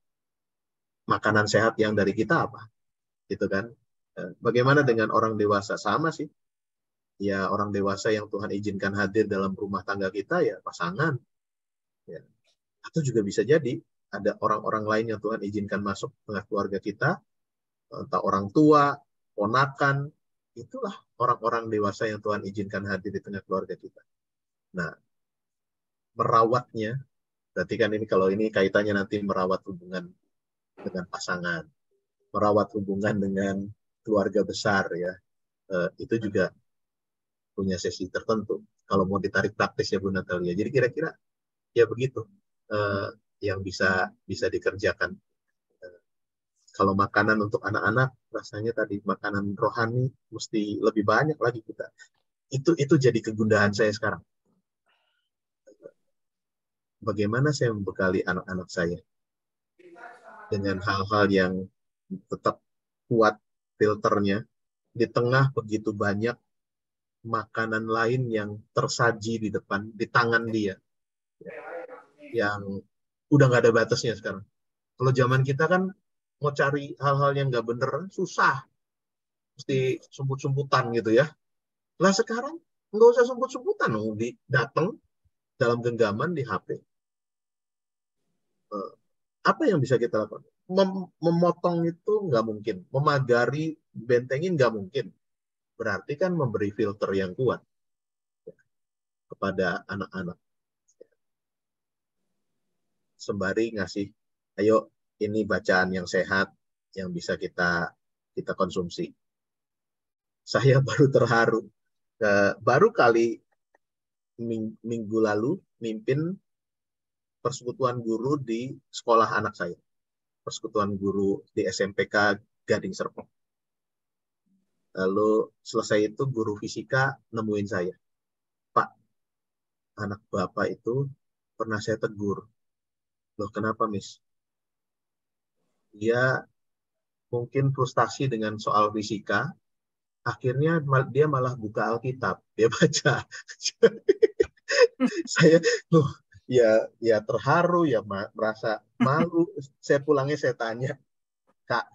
S3: Makanan sehat yang dari kita apa? Gitu kan. Bagaimana dengan orang dewasa? Sama sih. ya orang dewasa yang Tuhan izinkan hadir dalam rumah tangga kita, ya pasangan. Ya. Atau juga bisa jadi ada orang-orang lain yang Tuhan izinkan masuk tengah keluarga kita, entah orang tua, ponakan, itulah orang-orang dewasa yang Tuhan izinkan hadir di tengah keluarga kita. Nah, merawatnya, berarti kan ini kalau ini kaitannya nanti merawat hubungan dengan pasangan, merawat hubungan dengan keluarga besar ya, itu juga punya sesi tertentu. Kalau mau ditarik praktis ya Bu Natalia. Jadi kira-kira ya begitu yang bisa dikerjakan. Kalau makanan untuk anak-anak, rasanya tadi makanan rohani mesti lebih banyak lagi kita. Itu jadi kegundahan saya sekarang. Bagaimana saya membekali anak-anak saya dengan hal-hal yang tetap kuat filternya di tengah begitu banyak makanan lain yang tersaji di depan, di tangan dia, yang udah nggak ada batasnya sekarang. Kalau zaman kita kan mau cari hal-hal yang nggak bener susah, mesti sumput-sumputan gitu ya. Lah sekarang nggak usah sumput-sumputan, datang dalam genggaman di HP. Apa yang bisa kita lakukan? Memotong itu nggak mungkin, memagari, bentengin nggak mungkin. Berarti kan memberi filter yang kuat kepada anak-anak. Sembari ngasih, ayo ini bacaan yang sehat yang bisa kita konsumsi. Saya baru terharu. Baru kali minggu lalu mimpin persekutuan guru di sekolah anak saya. Persekutuan guru di SMPK Gading Serpong. Lalu selesai itu guru fisika nemuin saya. Pak, anak Bapak itu pernah saya tegur. Loh kenapa, Miss? Dia mungkin frustasi dengan soal fisika, akhirnya dia malah buka Alkitab, dia baca. Saya loh, ya terharu, ya merasa malu. Saya pulangnya saya tanya, Kak,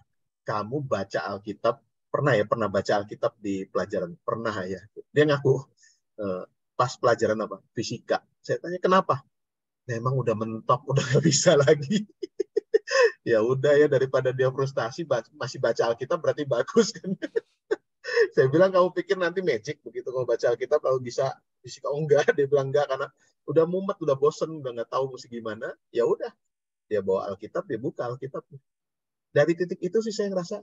S3: kamu baca Alkitab pernah baca Alkitab di pelajaran? Pernah ya. Dia ngaku pas pelajaran apa? Fisika. Saya tanya kenapa? Memang udah mentok, udah nggak bisa lagi. Ya udah ya, daripada dia frustasi masih baca Alkitab berarti bagus kan. Saya bilang kamu pikir nanti magic begitu kalau baca Alkitab kalau bisa fisika? Oh enggak, dia bilang enggak karena udah mumet, udah bosen, udah nggak tahu mesti gimana. Ya udah, dia bawa Alkitab, dia buka Alkitab. Dari titik itu sih saya ngerasa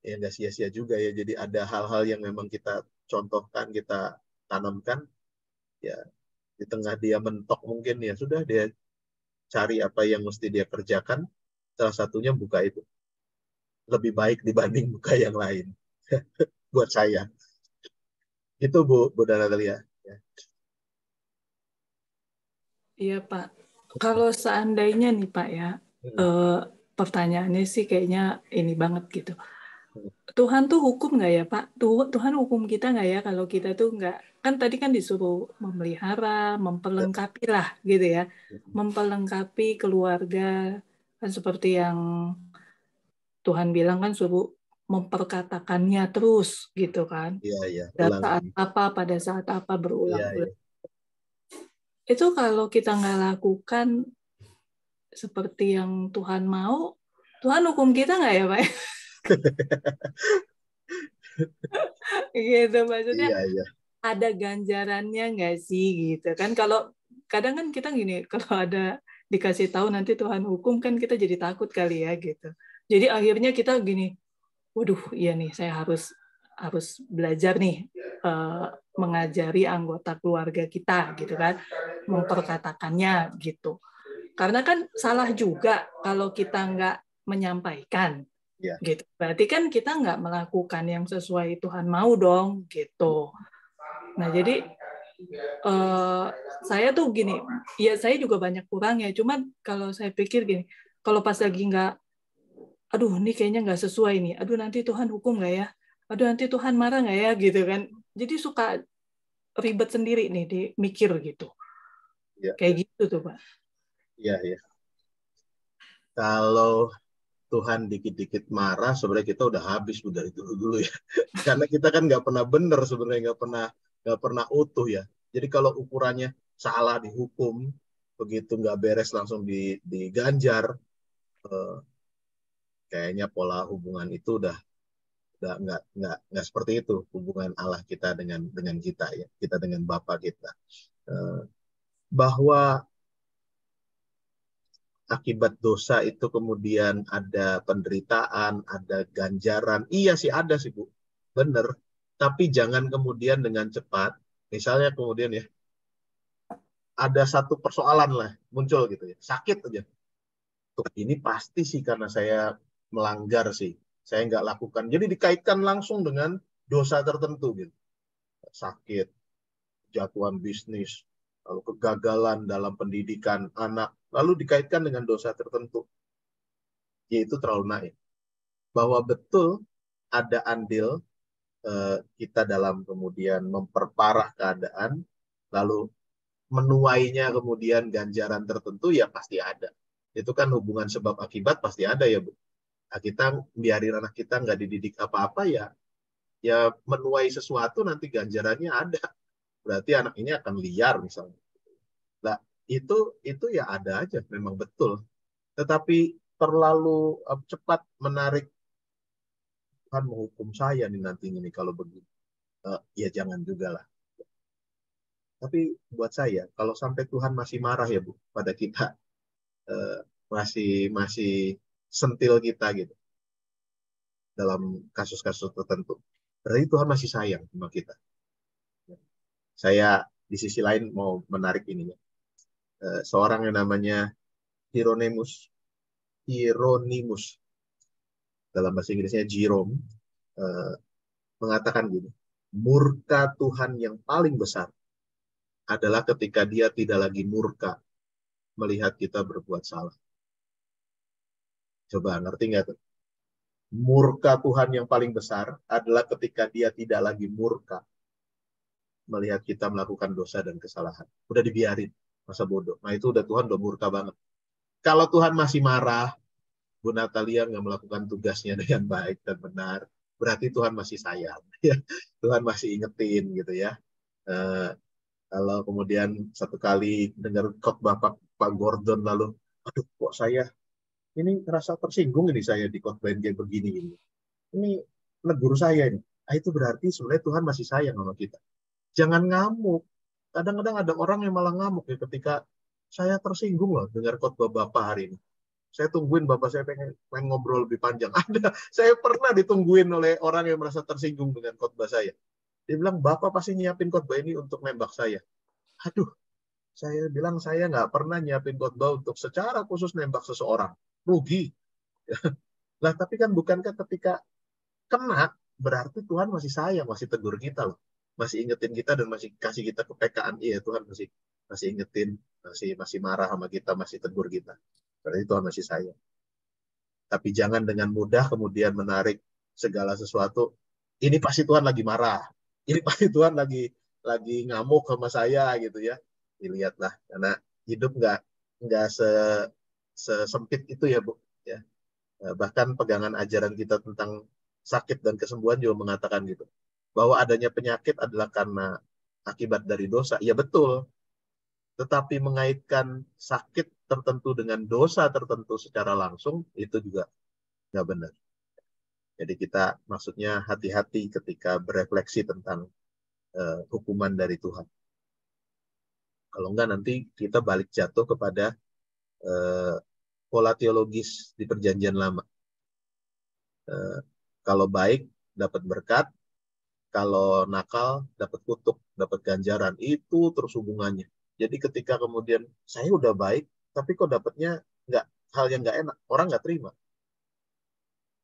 S3: ya nggak sia-sia juga ya. Jadi ada hal-hal yang memang kita contohkan, kita tanamkan ya. Di tengah dia mentok mungkin ya sudah, dia cari apa yang mesti dia kerjakan. Salah satunya buka itu. Lebih baik dibanding buka yang lain. Buat saya. Itu Bu Natalia.
S6: Iya Pak. Kalau seandainya nih Pak ya, pertanyaannya sih kayaknya ini banget gitu. Tuhan tuh hukum nggak ya Pak? Tuhan hukum kita nggak ya kalau kita tuh nggak, kan tadi kan disuruh memelihara, memperlengkapi lah gitu ya, memperlengkapi keluarga, kan seperti yang Tuhan bilang kan suruh memperkatakannya terus gitu kan.
S3: Iya.
S6: Pada saat apa, pada saat apa berulang-ulang.
S3: Iya.
S6: Itu kalau kita nggak lakukan seperti yang Tuhan mau, Tuhan hukum kita nggak ya Pak? Gitu maksudnya.
S3: Iya.
S6: Ada ganjarannya nggak sih gitu kan? Kalau kadang kan kita gini, kalau ada dikasih tahu nanti Tuhan hukum kan kita jadi takut kali ya gitu. Jadi akhirnya kita gini, waduh iya nih saya harus belajar nih mengajari anggota keluarga kita gitu kan, memperkatakannya gitu. Karena kan salah juga kalau kita nggak menyampaikan.
S3: Ya.
S6: Gitu. Berarti kan kita nggak melakukan yang sesuai Tuhan mau dong, gitu. Nah jadi saya tuh gini, ya saya juga banyak kurangnya. Cuman kalau saya pikir gini, kalau pas lagi nggak, aduh ini kayaknya nggak sesuai nih, aduh nanti Tuhan hukum nggak ya, aduh nanti Tuhan marah nggak ya, gitu kan. Jadi suka ribet sendiri nih, mikir gitu. Ya. Kayak gitu tuh Pak.
S3: Iya. Kalau Tuhan dikit-dikit marah, sebenarnya kita udah habis dari dulu ya. Karena kita kan nggak pernah benar sebenarnya, nggak pernah nggak pernah utuh ya. Jadi kalau ukurannya salah dihukum, begitu nggak beres langsung diganjar, kayaknya pola hubungan itu udah nggak seperti itu hubungan Allah kita dengan kita ya, kita dengan Bapa kita. Bahwa akibat dosa itu kemudian ada penderitaan, ada ganjaran. Iya sih ada sih Bu, bener. Tapi jangan kemudian dengan cepat, misalnya kemudian ya, ada satu persoalan lah muncul gitu ya, sakit aja. Tuh, ini pasti sih karena saya melanggar sih, saya nggak lakukan. Jadi dikaitkan langsung dengan dosa tertentu gitu. Sakit, jatuhan bisnis, lalu kegagalan dalam pendidikan anak, lalu dikaitkan dengan dosa tertentu. Yaitu terlalu naif. Bahwa betul ada andil kita dalam kemudian memperparah keadaan, lalu menuainya kemudian ganjaran tertentu, ya pasti ada. Itu kan hubungan sebab akibat pasti ada ya Bu. Nah, kita biarin anak kita nggak dididik apa-apa ya menuai sesuatu nanti ganjarannya ada. Berarti anak ini akan liar misalnya. Nah, itu ya ada aja, memang betul. Tetapi terlalu cepat menarik, Tuhan menghukum saya nih nantinya nih kalau begini. Ya jangan juga lah. Tapi buat saya, kalau sampai Tuhan masih marah ya Bu pada kita, masih sentil kita gitu dalam kasus-kasus tertentu, berarti Tuhan masih sayang sama kita. Saya di sisi lain mau menarik ini ya. Seorang yang namanya Hieronymus dalam bahasa Inggrisnya Jerome, mengatakan gini, murka Tuhan yang paling besar adalah ketika Dia tidak lagi murka melihat kita berbuat salah. Coba ngerti nggak tuh? Murka Tuhan yang paling besar adalah ketika Dia tidak lagi murka melihat kita melakukan dosa dan kesalahan. Udah dibiarin, masa bodoh. Nah itu udah Tuhan udah murka banget. Kalau Tuhan masih marah, Bu Natalia nggak melakukan tugasnya dengan baik dan benar, berarti Tuhan masih sayang. Tuhan masih ingetin gitu ya. Kalau kemudian satu kali dengar khotbah Pak Gordon lalu, aduh kok saya ini ngerasa tersinggung ini saya di khotbahin kayak begini ini. Ini negur saya ini. Nah, itu berarti sebenarnya Tuhan masih sayang sama kita. Jangan ngamuk. Kadang-kadang ada orang yang malah ngamuk ya ketika saya tersinggung loh dengar khotbah Bapak hari ini. Saya tungguin Bapak, saya pengen ngobrol lebih panjang. Ada, saya pernah ditungguin oleh orang yang merasa tersinggung dengan khotbah saya. Dia bilang, Bapak pasti nyiapin khotbah ini untuk nembak saya. Aduh, saya bilang saya nggak pernah nyiapin khotbah untuk secara khusus nembak seseorang. Rugi. Nah, tapi kan bukankah ketika kena, berarti Tuhan masih sayang, masih tegur kita loh. Masih ingetin kita dan masih kasih kita kepekaan. Iya, Tuhan masih ingetin, masih marah sama kita, masih tegur kita. Berarti Tuhan masih sayang. Tapi jangan dengan mudah kemudian menarik segala sesuatu. Ini pasti Tuhan lagi marah. Ini pasti Tuhan lagi ngamuk sama saya gitu ya. Dilihatlah, karena hidup nggak sesempit itu ya Bu. Ya. Bahkan pegangan ajaran kita tentang sakit dan kesembuhan juga mengatakan gitu. Bahwa adanya penyakit adalah karena akibat dari dosa. Ya betul. Tetapi mengaitkan sakit tertentu dengan dosa tertentu secara langsung, itu juga nggak benar. Jadi kita maksudnya hati-hati ketika berefleksi tentang hukuman dari Tuhan. Kalau enggak nanti kita balik jatuh kepada pola teologis di perjanjian lama. Kalau baik dapat berkat, kalau nakal dapat kutuk, dapat ganjaran. Itu terus hubungannya. Jadi ketika kemudian saya udah baik, tapi kok dapatnya hal yang nggak enak, orang nggak terima.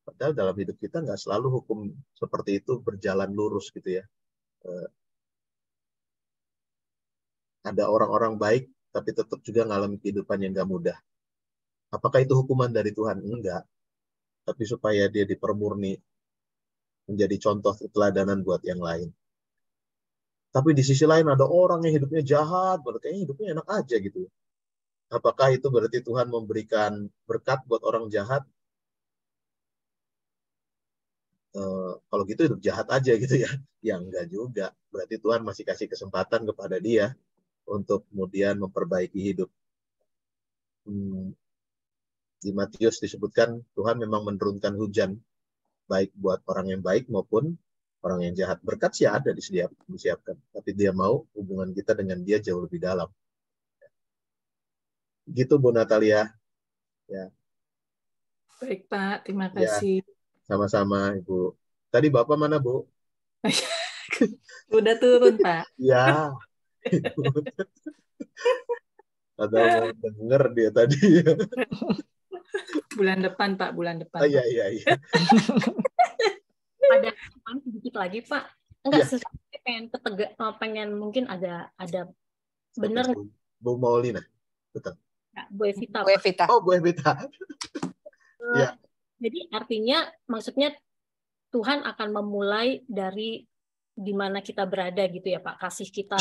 S3: Padahal dalam hidup kita nggak selalu hukum seperti itu berjalan lurus gitu ya. Ada orang-orang baik, tapi tetap juga ngalamin kehidupan yang nggak mudah. Apakah itu hukuman dari Tuhan? Enggak. Tapi supaya dia dipermurni, menjadi contoh keteladanan buat yang lain. Tapi di sisi lain ada orang yang hidupnya jahat, kayaknya hidupnya enak aja gitu. Apakah itu berarti Tuhan memberikan berkat buat orang jahat? kalau gitu hidup jahat aja gitu ya. Ya enggak juga. Berarti Tuhan masih kasih kesempatan kepada dia untuk kemudian memperbaiki hidup. Di Matius disebutkan Tuhan memang menurunkan hujan baik buat orang yang baik maupun orang yang jahat. Berkat sih ada disiapkan, tapi dia mau hubungan kita dengan dia jauh lebih dalam. Gitu Bu Natalia. Ya.
S6: Baik Pak, terima
S3: Ya,
S6: kasih.
S3: sama-sama Ibu. Tadi Bapak mana Bu?
S6: Udah turun Pak.
S3: Ya. Atau mau denger dia tadi.
S6: Bulan depan Pak, bulan depan.
S3: Oh iya,
S6: Pak.
S3: iya, iya.
S5: Ada sedikit lagi Pak. Enggak,
S3: Iya.
S5: pengen mungkin ada benar
S3: Bu Maulina. Betul.
S5: Bu Evita.
S1: Bu Evita.
S3: Oh, Bu Evita. Ya.
S5: Jadi artinya maksudnya Tuhan akan memulai dari di mana kita berada gitu ya Pak, kasih kita.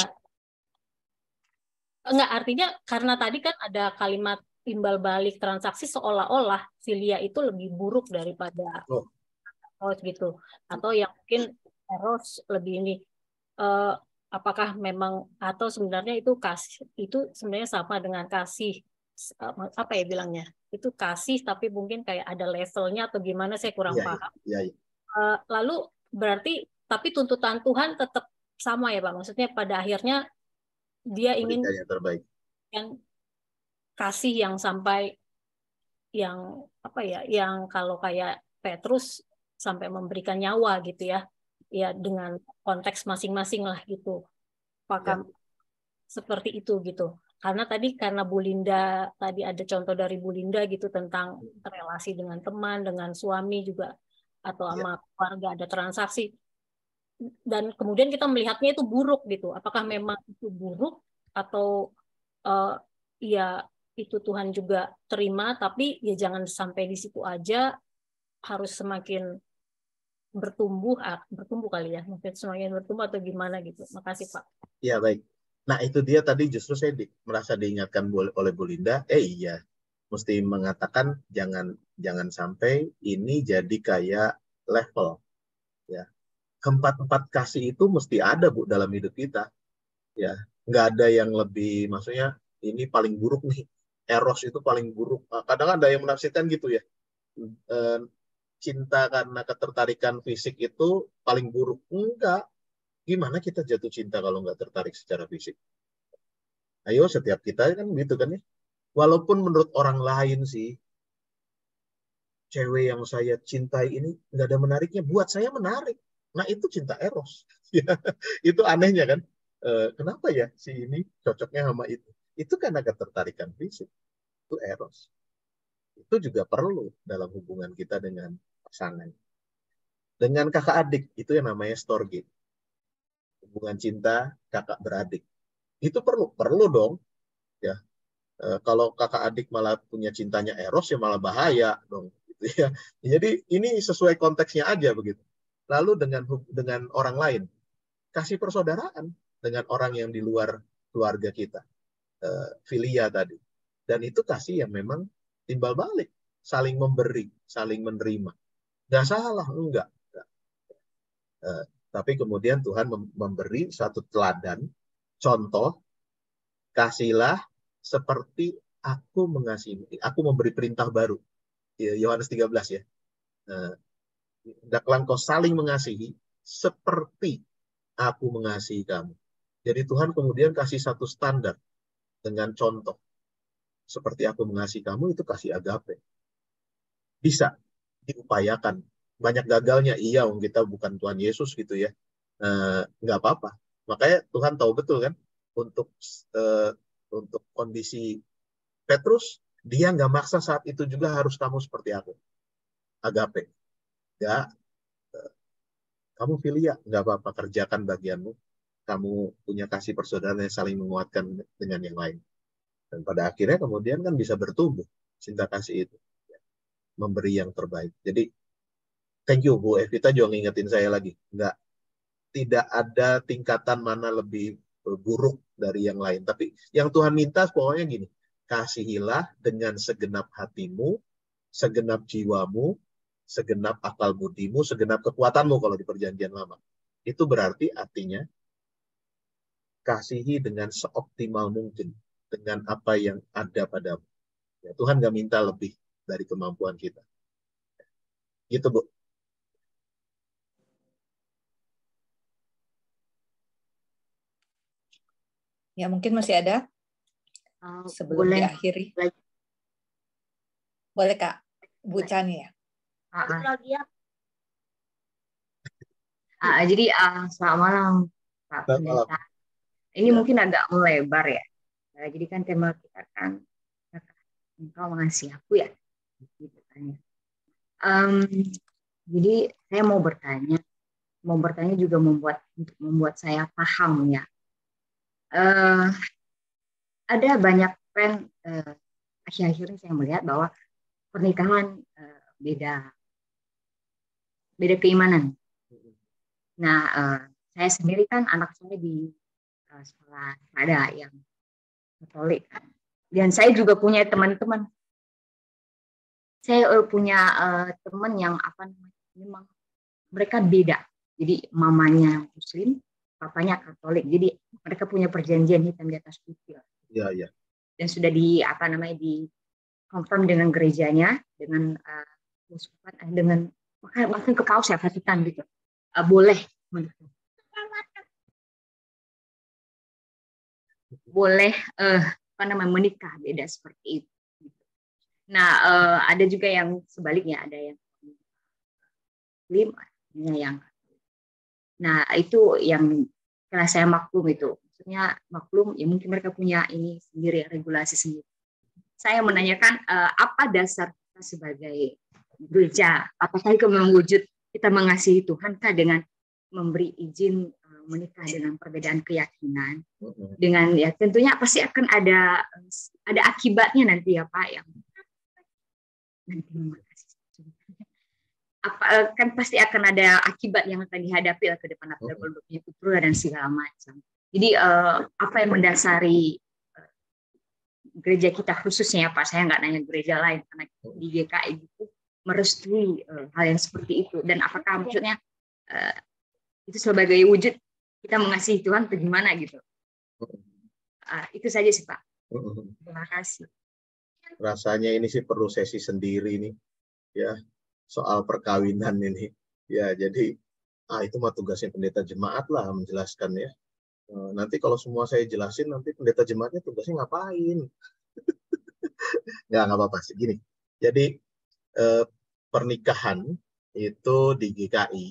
S5: Enggak, artinya karena tadi kan ada kalimat timbal balik transaksi seolah-olah filia itu lebih buruk daripada eros gitu. Atau yang mungkin eros lebih ini apakah memang atau sebenarnya itu kasih itu sebenarnya sama dengan kasih apa ya bilangnya? Itu kasih tapi mungkin kayak ada levelnya atau gimana saya kurang paham.
S3: Iya.
S5: Lalu berarti tapi tuntutan Tuhan tetap sama ya Pak. Maksudnya pada akhirnya dia ingin
S3: yang terbaik.
S5: Yang kasih yang sampai yang apa ya? Yang kalau kayak Petrus sampai memberikan nyawa gitu ya. Ya dengan konteks masing-masing lah gitu. Apakah seperti itu gitu. Karena Bu Linda tadi ada contoh dari Bu Linda gitu tentang relasi dengan teman, dengan suami juga atau sama keluarga ada transaksi. Dan kemudian kita melihatnya itu buruk gitu. Apakah memang itu buruk atau ya itu Tuhan juga terima, tapi ya jangan sampai di situ aja, harus semakin bertumbuh kali ya, mungkin semakin bertumbuh atau gimana gitu. Makasih Pak.
S3: Ya baik. Nah itu dia tadi justru saya merasa diingatkan oleh Bu Linda. Iya, mesti mengatakan jangan sampai ini jadi kayak level. Ya, keempat kasih itu mesti ada Bu dalam hidup kita. Ya, nggak ada yang lebih, maksudnya ini paling buruk nih. Eros itu paling buruk. Kadang ada yang menafsirkan gitu ya. Cinta karena ketertarikan fisik itu paling buruk. Enggak. Gimana kita jatuh cinta kalau nggak tertarik secara fisik? Ayo, setiap kita kan gitu kan ya. Walaupun menurut orang lain sih, cewek yang saya cintai ini nggak ada menariknya. Buat saya menarik. Nah, itu cinta eros. Itu anehnya kan. Kenapa ya si ini cocoknya sama itu? Itu karena ketertarikan fisik. Itu eros. Itu juga perlu dalam hubungan kita dengan pasangan. Dengan kakak adik, itu yang namanya storge. Hubungan cinta kakak beradik. Itu perlu dong. Ya, kalau kakak adik malah punya cintanya eros ya malah bahaya dong. Gitu ya. Jadi ini sesuai konteksnya aja begitu. Lalu dengan orang lain, kasih persaudaraan dengan orang yang di luar keluarga kita, filia tadi. Dan itu kasih yang memang timbal balik, saling memberi, saling menerima. Nggak salah, enggak. Tapi kemudian Tuhan memberi satu teladan, contoh, kasihlah seperti aku mengasihi. Aku memberi perintah baru. Yohanes 13 ya. Hendaklah engkau saling mengasihi seperti aku mengasihi kamu. Jadi Tuhan kemudian kasih satu standar dengan contoh. Seperti aku mengasihi kamu, itu kasih agape. Bisa diupayakan. Banyak gagalnya, iya, kita bukan Tuhan Yesus gitu ya. Nggak apa-apa. Makanya Tuhan tahu betul kan, untuk kondisi Petrus, dia nggak maksa saat itu juga harus kamu seperti aku. Agape. Ya, kamu filia, nggak apa-apa, kerjakan bagianmu. Kamu punya kasih persaudaraan yang saling menguatkan dengan yang lain. Dan pada akhirnya kemudian kan bisa bertumbuh cinta kasih itu. Memberi yang terbaik. Jadi, thank you Bu Evita juga ngingetin saya lagi. Tidak ada tingkatan mana lebih buruk dari yang lain. Tapi yang Tuhan minta pokoknya gini, kasihilah dengan segenap hatimu, segenap jiwamu, segenap akal budimu, segenap kekuatanmu kalau di perjanjian lama. Itu berarti artinya kasihi dengan seoptimal mungkin dengan apa yang ada padamu. Ya, Tuhan nggak minta lebih dari kemampuan kita. Gitu, Bu.
S1: Ya, mungkin masih ada sebelum
S7: boleh
S1: diakhiri.
S7: lagi.
S1: Boleh, Kak. Bu Chani ya.
S7: Lagi ya. Jadi selamat malam Pak Pendeta. Ini mungkin agak melebar ya. Jadi kan tema kita kan engkau mengasihi aku ya. Gitu kan. Jadi saya mau bertanya juga membuat saya paham ya. Ada banyak tren akhir-akhir ini saya melihat bahwa pernikahan beda keimanan. Nah, saya sendiri kan anak saya di sekolah ada yang Katolik, dan saya juga punya teman-teman. Saya punya teman yang memang mereka beda. Jadi mamanya Muslim, papanya Katolik. Jadi mereka punya perjanjian hitam di atas putih.
S3: Iya, iya.
S7: Dan sudah di confirm dengan gerejanya, dengan bahkan ke paus ya, Vatikan gitu. Boleh menikah beda seperti itu. Nah, ada juga yang sebaliknya, ada yang Muslim, ada yang. Nah, itu yang karena saya maklum itu. Maksudnya maklum ya, mungkin mereka punya ini sendiri, regulasi sendiri. Saya menanyakan apa dasar kita sebagai gereja, apakah itu memang wujud kita mengasihi Tuhan kah dengan memberi izin menikah dengan perbedaan keyakinan, dengan ya tentunya pasti akan ada akibatnya nanti ya Pak, yang kan pasti akan ada akibat yang akan dihadapi ke depan produknya putra dan segala macam. Jadi apa yang mendasari gereja kita khususnya ya Pak, saya nggak nanya gereja lain karena di GKI itu merestui hal yang seperti itu, dan apakah maksudnya itu sebagai wujud kita mengasihi Tuhan atau gimana gitu. Itu saja sih Pak. Terima kasih.
S3: Rasanya ini sih perlu sesi sendiri nih ya, soal perkawinan ini ya. Jadi itu mah tugasnya pendeta jemaat lah menjelaskan ya. Nanti kalau semua saya jelasin, nanti pendeta jemaatnya tugasnya ngapain? Nggak apa-apa sih. Gini, jadi pernikahan itu di GKI,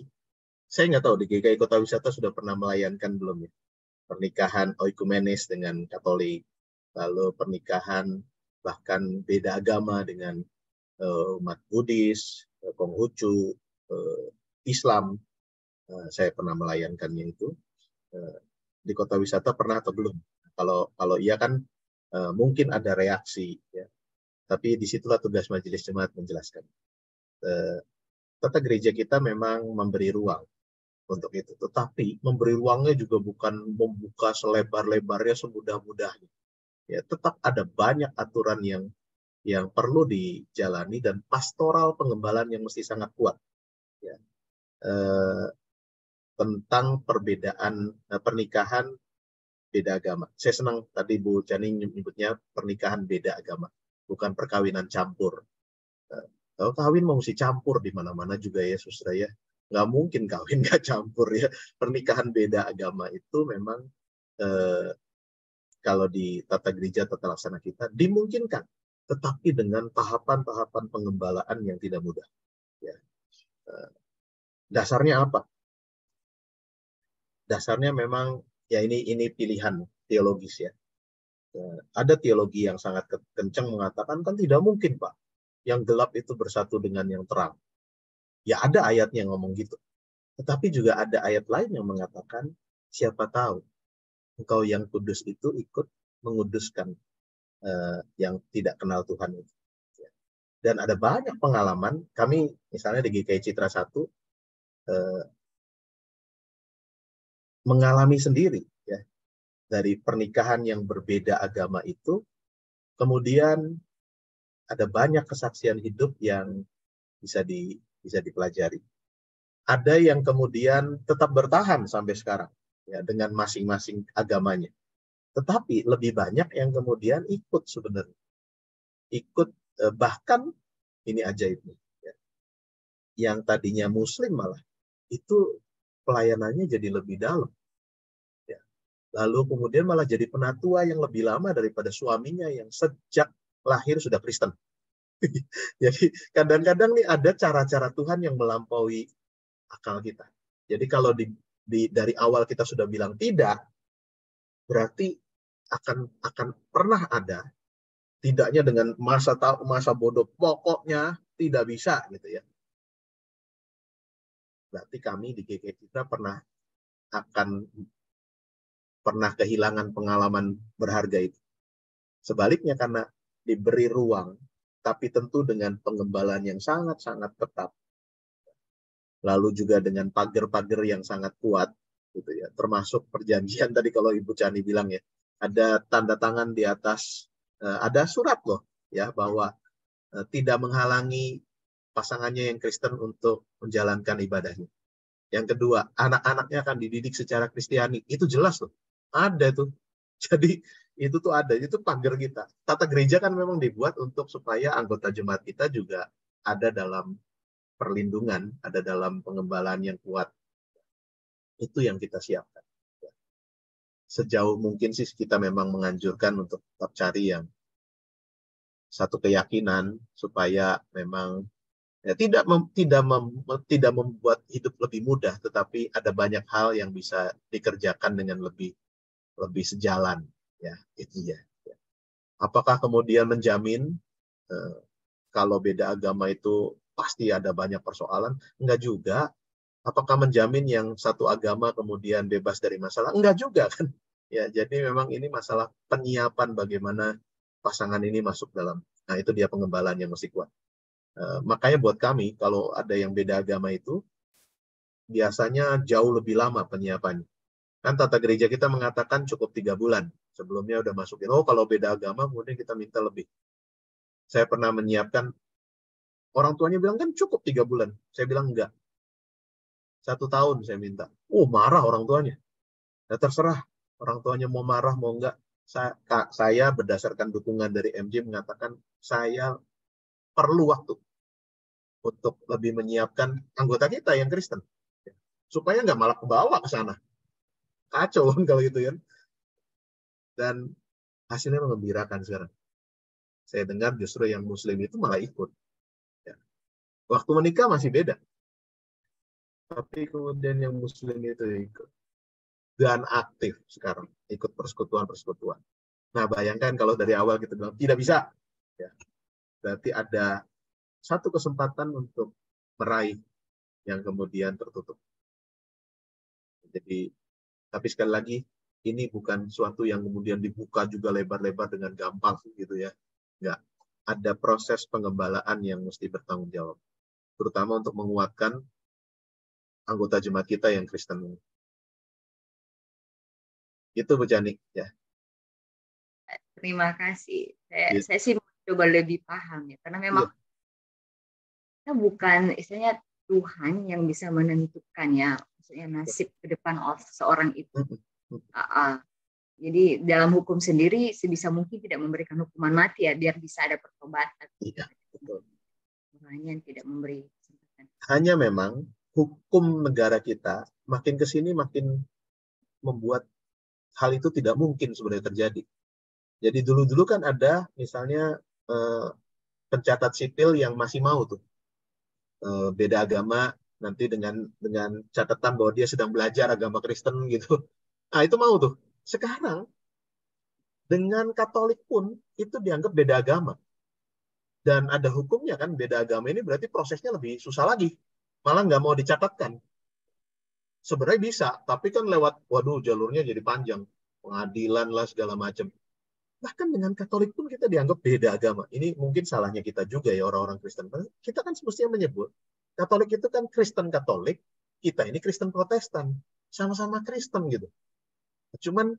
S3: saya nggak tahu di GKI Kota Wisata sudah pernah melayankan belum ya, pernikahan oikumenis dengan Katolik, lalu pernikahan bahkan beda agama dengan umat Buddhis, Konghucu, Islam. Saya pernah melayankannya itu. Di Kota Wisata pernah atau belum? Kalau iya kan mungkin ada reaksi ya. Tapi disitulah tugas majelis jemaat menjelaskan. Tata gereja kita memang memberi ruang untuk itu, tetapi memberi ruangnya juga bukan membuka selebar-lebarnya semudah-mudahnya. Ya, tetap ada banyak aturan yang perlu dijalani dan pastoral pengembalaan yang mesti sangat kuat. Ya. Tentang perbedaan pernikahan beda agama. Saya senang tadi Bu Chani menyebutnya pernikahan beda agama, bukan perkawinan campur. Kalau kawin mau mesti campur di mana-mana juga ya, saudara ya. Nggak mungkin kawin nggak campur ya. Pernikahan beda agama itu memang kalau di tata gereja, tata laksana kita dimungkinkan, tetapi dengan tahapan-tahapan pengembalaan yang tidak mudah. Ya. Dasarnya apa? Dasarnya memang ya ini pilihan teologis ya. Ada teologi yang sangat kencang mengatakan kan tidak mungkin Pak, yang gelap itu bersatu dengan yang terang. Ya ada ayatnya yang ngomong gitu. Tetapi juga ada ayat lain yang mengatakan siapa tahu engkau yang kudus itu ikut menguduskan yang tidak kenal Tuhan itu. Dan ada banyak pengalaman, kami misalnya di GKI Citra 1 mengalami sendiri ya, dari pernikahan yang berbeda agama itu, kemudian ada banyak kesaksian hidup yang bisa bisa dipelajari. Ada yang kemudian tetap bertahan sampai sekarang ya dengan masing-masing agamanya. Tetapi lebih banyak yang kemudian ikut sebenarnya. Ikut bahkan ini ajaibnya. Ya. Yang tadinya Muslim malah itu pelayanannya jadi lebih dalam. Ya. Lalu kemudian malah jadi penatua yang lebih lama daripada suaminya yang sejak lahir sudah Kristen. Jadi kadang-kadang nih ada cara-cara Tuhan yang melampaui akal kita. Jadi kalau dari awal kita sudah bilang tidak, berarti akan pernah ada tidaknya dengan masa bodoh pokoknya tidak bisa gitu ya. Berarti kami di GKI kita pernah kehilangan pengalaman berharga itu. Sebaliknya karena diberi ruang, tapi tentu dengan pengembalaan yang sangat-sangat ketat. Lalu juga dengan pagar-pagar yang sangat kuat, gitu ya. Termasuk perjanjian tadi kalau Ibu Chani bilang ya, ada tanda tangan di atas, ada surat loh, ya bahwa tidak menghalangi pasangannya yang Kristen untuk menjalankan ibadahnya. Yang kedua, anak-anaknya akan dididik secara Kristiani. Itu jelas loh, ada tuh. Jadi itu tuh ada, itu pagar kita. Tata gereja kan memang dibuat untuk supaya anggota jemaat kita juga ada dalam perlindungan, ada dalam pengembalaan yang kuat. Itu yang kita siapkan. Sejauh mungkin sih kita memang menganjurkan untuk tetap cari yang satu keyakinan supaya memang ya, tidak membuat hidup lebih mudah, tetapi ada banyak hal yang bisa dikerjakan dengan lebih sejalan. Ya, itu ya. Apakah kemudian menjamin kalau beda agama itu pasti ada banyak persoalan? Enggak juga. Apakah menjamin yang satu agama kemudian bebas dari masalah? Enggak juga kan. Ya, jadi memang ini masalah penyiapan bagaimana pasangan ini masuk dalam. Nah, itu dia pengembalaan yang mesti kuat. Makanya buat kami, kalau ada yang beda agama itu, biasanya jauh lebih lama penyiapannya. Kan tata gereja kita mengatakan cukup 3 bulan. Sebelumnya udah masukin, oh kalau beda agama, kemudian kita minta lebih. Saya pernah menyiapkan, orang tuanya bilang kan cukup 3 bulan. Saya bilang enggak. 1 tahun saya minta. Marah orang tuanya. Ya terserah, orang tuanya mau marah, mau enggak. Saya berdasarkan dukungan dari MJ mengatakan, saya perlu waktu untuk lebih menyiapkan anggota kita yang Kristen. Supaya nggak malah kebawa ke sana. Kacau kan kalau gitu ya. Dan hasilnya mengembirakan sekarang. Saya dengar justru yang Muslim itu malah ikut. Ya. Waktu menikah masih beda. Tapi kemudian yang Muslim itu ikut. Dan aktif sekarang. Ikut persekutuan-persekutuan. Nah bayangkan kalau dari awal kita bilang tidak bisa. Ya. Berarti ada satu kesempatan untuk meraih yang kemudian tertutup. Jadi, tapi sekali lagi, ini bukan suatu yang kemudian dibuka juga lebar-lebar dengan gampang gitu ya. Enggak. Ada proses pengembalaan yang mesti bertanggung jawab. Terutama untuk menguatkan anggota jemaat kita yang Kristen. Itu Bu Chani ya.
S7: Terima kasih. Saya sih coba lebih paham ya, karena memang kita bukan istilahnya Tuhan yang bisa menentukan ya, maksudnya nasib ke depan seseorang itu. Jadi dalam hukum sendiri sebisa mungkin tidak memberikan hukuman mati ya, biar bisa ada pertobatan.
S3: Iya, betul.
S7: Hanya tidak memberi kesempatan.
S3: Hanya memang hukum negara kita makin ke sini makin membuat hal itu tidak mungkin sebenarnya terjadi. Jadi dulu-dulu kan ada misalnya pencatat sipil yang masih mau tuh beda agama nanti dengan catatan bahwa dia sedang belajar agama Kristen gitu. Nah itu mau tuh. Sekarang dengan Katolik pun itu dianggap beda agama. Dan ada hukumnya kan, beda agama ini berarti prosesnya lebih susah lagi. Malah nggak mau dicatatkan. Sebenarnya bisa, tapi kan lewat, waduh jalurnya jadi panjang. Pengadilan lah segala macam. Bahkan dengan Katolik pun kita dianggap beda agama. Ini mungkin salahnya kita juga ya orang-orang Kristen. Kita kan semestinya menyebut, Katolik itu kan Kristen Katolik, kita ini Kristen Protestan. Sama-sama Kristen gitu. Cuman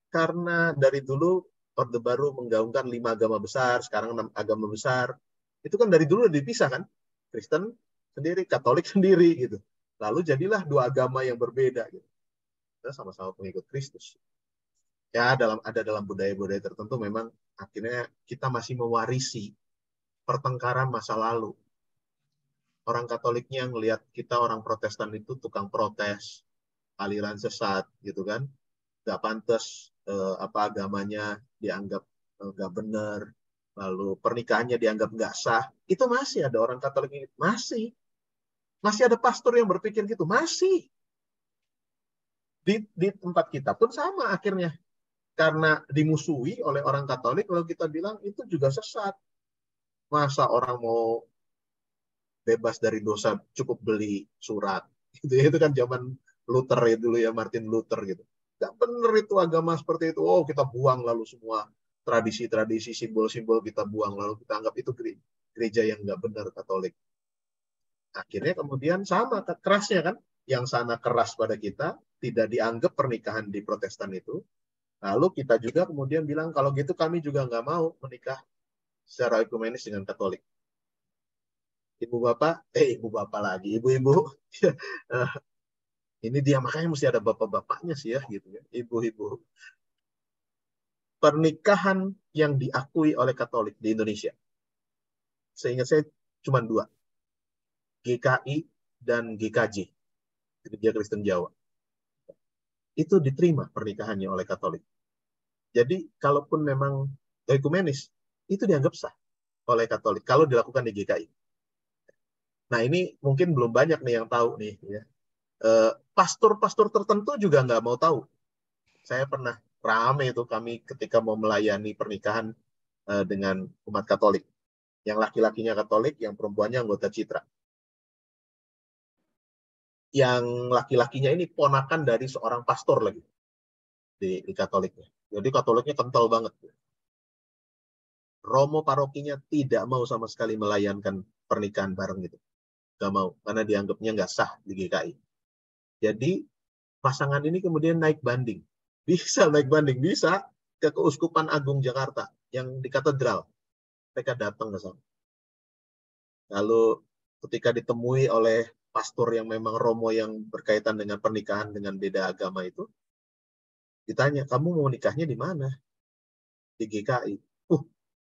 S3: karena dari dulu Orde Baru menggaungkan 5 agama besar, sekarang 6 agama besar. Itu kan dari dulu udah dipisah kan? Kristen, sendiri, Katolik sendiri gitu. Lalu jadilah dua agama yang berbeda gitu. Kita sama-sama pengikut Kristus. Ya, ada dalam budaya-budaya tertentu memang akhirnya kita masih mewarisi pertengkaran masa lalu. Orang Katoliknya ngelihat kita orang Protestan itu tukang protes, aliran sesat gitu kan. Nggak pantas agamanya dianggap nggak benar, lalu pernikahannya dianggap nggak sah. Itu masih ada orang Katolik ini, masih ada pastor yang berpikir gitu, masih. Di tempat kita pun sama akhirnya. Karena dimusuhi oleh orang Katolik, kalau kita bilang itu juga sesat. Masa orang mau bebas dari dosa cukup beli surat? Gitu. Itu kan zaman Luther ya dulu ya, Martin Luther gitu. Gak bener itu agama seperti itu. Oh, kita buang lalu semua tradisi-tradisi, simbol-simbol kita buang. Lalu kita anggap itu gereja yang gak benar, Katolik. Akhirnya kemudian sama kerasnya kan. Yang sana keras pada kita, tidak dianggap pernikahan di Protestan itu. Lalu kita juga kemudian bilang, kalau gitu kami juga nggak mau menikah secara ekumenis dengan Katolik. Ibu bapak lagi, ibu-ibu. Ini dia, makanya mesti ada bapak-bapaknya sih ya, gitu ya, ibu-ibu. Pernikahan yang diakui oleh Katolik di Indonesia, seingat saya cuma 2, GKI dan GKJ, Gereja Kristen Jawa. Itu diterima pernikahannya oleh Katolik. Jadi kalaupun memang ekumenis, itu dianggap sah oleh Katolik kalau dilakukan di GKI. Nah ini mungkin belum banyak nih yang tahu nih. Ya. Pastor-pastor tertentu juga nggak mau tahu. Saya pernah rame itu kami ketika mau melayani pernikahan dengan umat Katolik. Yang laki-lakinya Katolik, yang perempuannya anggota Citra. Yang laki-lakinya ini ponakan dari seorang pastor lagi di Katoliknya. Jadi Katoliknya kental banget. Romo parokinya tidak mau sama sekali melayankan pernikahan bareng gitu. Gak mau, karena dianggapnya nggak sah di GKI. Jadi pasangan ini kemudian naik banding. Bisa naik banding, bisa ke Keuskupan Agung Jakarta yang di katedral. Mereka datang ke sana. Lalu ketika ditemui oleh pastor yang memang romo yang berkaitan dengan pernikahan dengan beda agama itu, ditanya, kamu mau nikahnya di mana? Di GKI.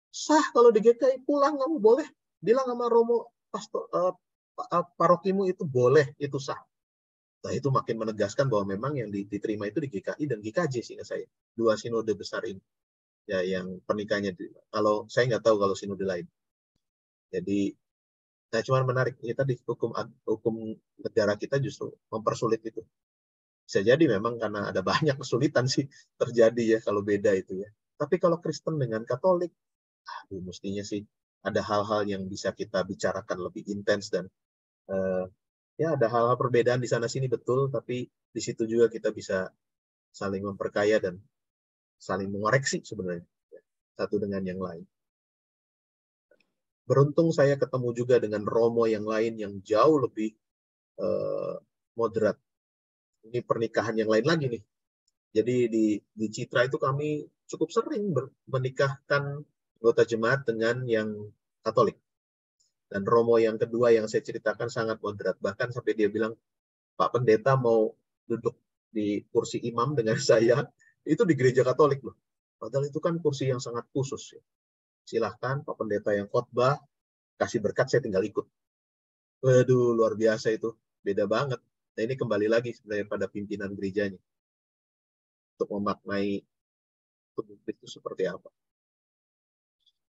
S3: Sah kalau di GKI, pulang kamu boleh. Bilang sama romo pastor parokimu itu boleh, itu sah. Nah itu makin menegaskan bahwa memang yang diterima itu di GKI dan GKJ sehingga saya 2 sinode besar ini ya yang pernikahannya. Kalau saya nggak tahu kalau sinode lain. Jadi, nah cuman menarik ya tadi hukum negara kita justru mempersulit itu. Bisa jadi memang karena ada banyak kesulitan sih terjadi ya kalau beda itu ya. Tapi kalau Kristen dengan Katolik, mestinya sih ada hal-hal yang bisa kita bicarakan lebih intens dan ya ada hal-hal perbedaan di sana sini betul, tapi di situ juga kita bisa saling memperkaya dan saling mengoreksi sebenarnya satu dengan yang lain. Beruntung saya ketemu juga dengan romo yang lain yang jauh lebih moderat. Ini pernikahan yang lain lagi nih. Jadi di Citra itu kami cukup sering menikahkan anggota jemaat dengan yang Katolik. Dan romo yang kedua yang saya ceritakan sangat moderat. Bahkan sampai dia bilang, Pak Pendeta mau duduk di kursi imam dengan saya, itu di gereja Katolik loh. Padahal itu kan kursi yang sangat khusus. Ya. Silahkan Pak Pendeta yang khotbah, kasih berkat, saya tinggal ikut. Waduh, luar biasa itu. Beda banget. Nah ini kembali lagi sebenarnya pada pimpinan gerejanya. Untuk memaknai tubuh Kristus seperti apa.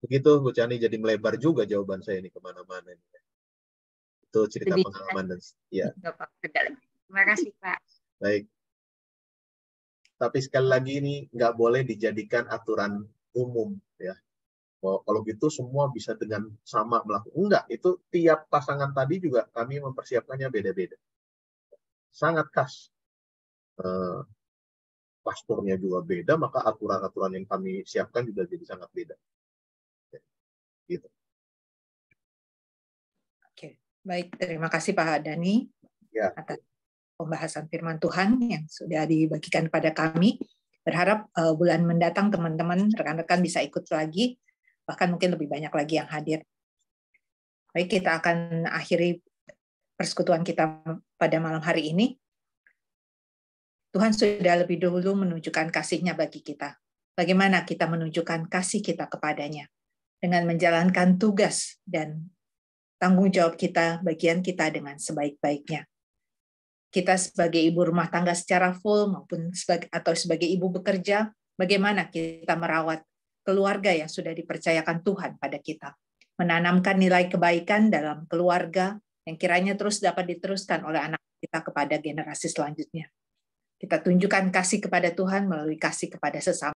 S3: Begitu, Bu Chani, jadi melebar juga jawaban saya ini kemana-mana. Itu cerita pengalaman dan ya.
S7: Terima kasih Pak.
S3: Baik. Tapi sekali lagi ini nggak boleh dijadikan aturan umum ya. Kalau gitu semua bisa dengan sama melakukan. Enggak, itu tiap pasangan tadi juga kami mempersiapkannya beda-beda. Sangat khas. Pastornya juga beda, maka aturan-aturan yang kami siapkan juga jadi sangat beda. Gitu.
S1: Oke, baik. Terima kasih Pak Dhani atas pembahasan firman Tuhan yang sudah dibagikan kepada kami. Berharap bulan mendatang teman-teman, rekan-rekan bisa ikut lagi, bahkan mungkin lebih banyak lagi yang hadir. Baik, kita akan akhiri persekutuan kita pada malam hari ini, Tuhan sudah lebih dahulu menunjukkan kasih-Nya bagi kita. Bagaimana kita menunjukkan kasih kita kepadanya? Dengan menjalankan tugas dan tanggung jawab kita, bagian kita dengan sebaik-baiknya. Kita sebagai ibu rumah tangga secara full maupun sebagai ibu bekerja, bagaimana kita merawat keluarga yang sudah dipercayakan Tuhan pada kita. Menanamkan nilai kebaikan dalam keluarga yang kiranya terus dapat diteruskan oleh anak kita kepada generasi selanjutnya. Kita tunjukkan kasih kepada Tuhan melalui kasih kepada sesama.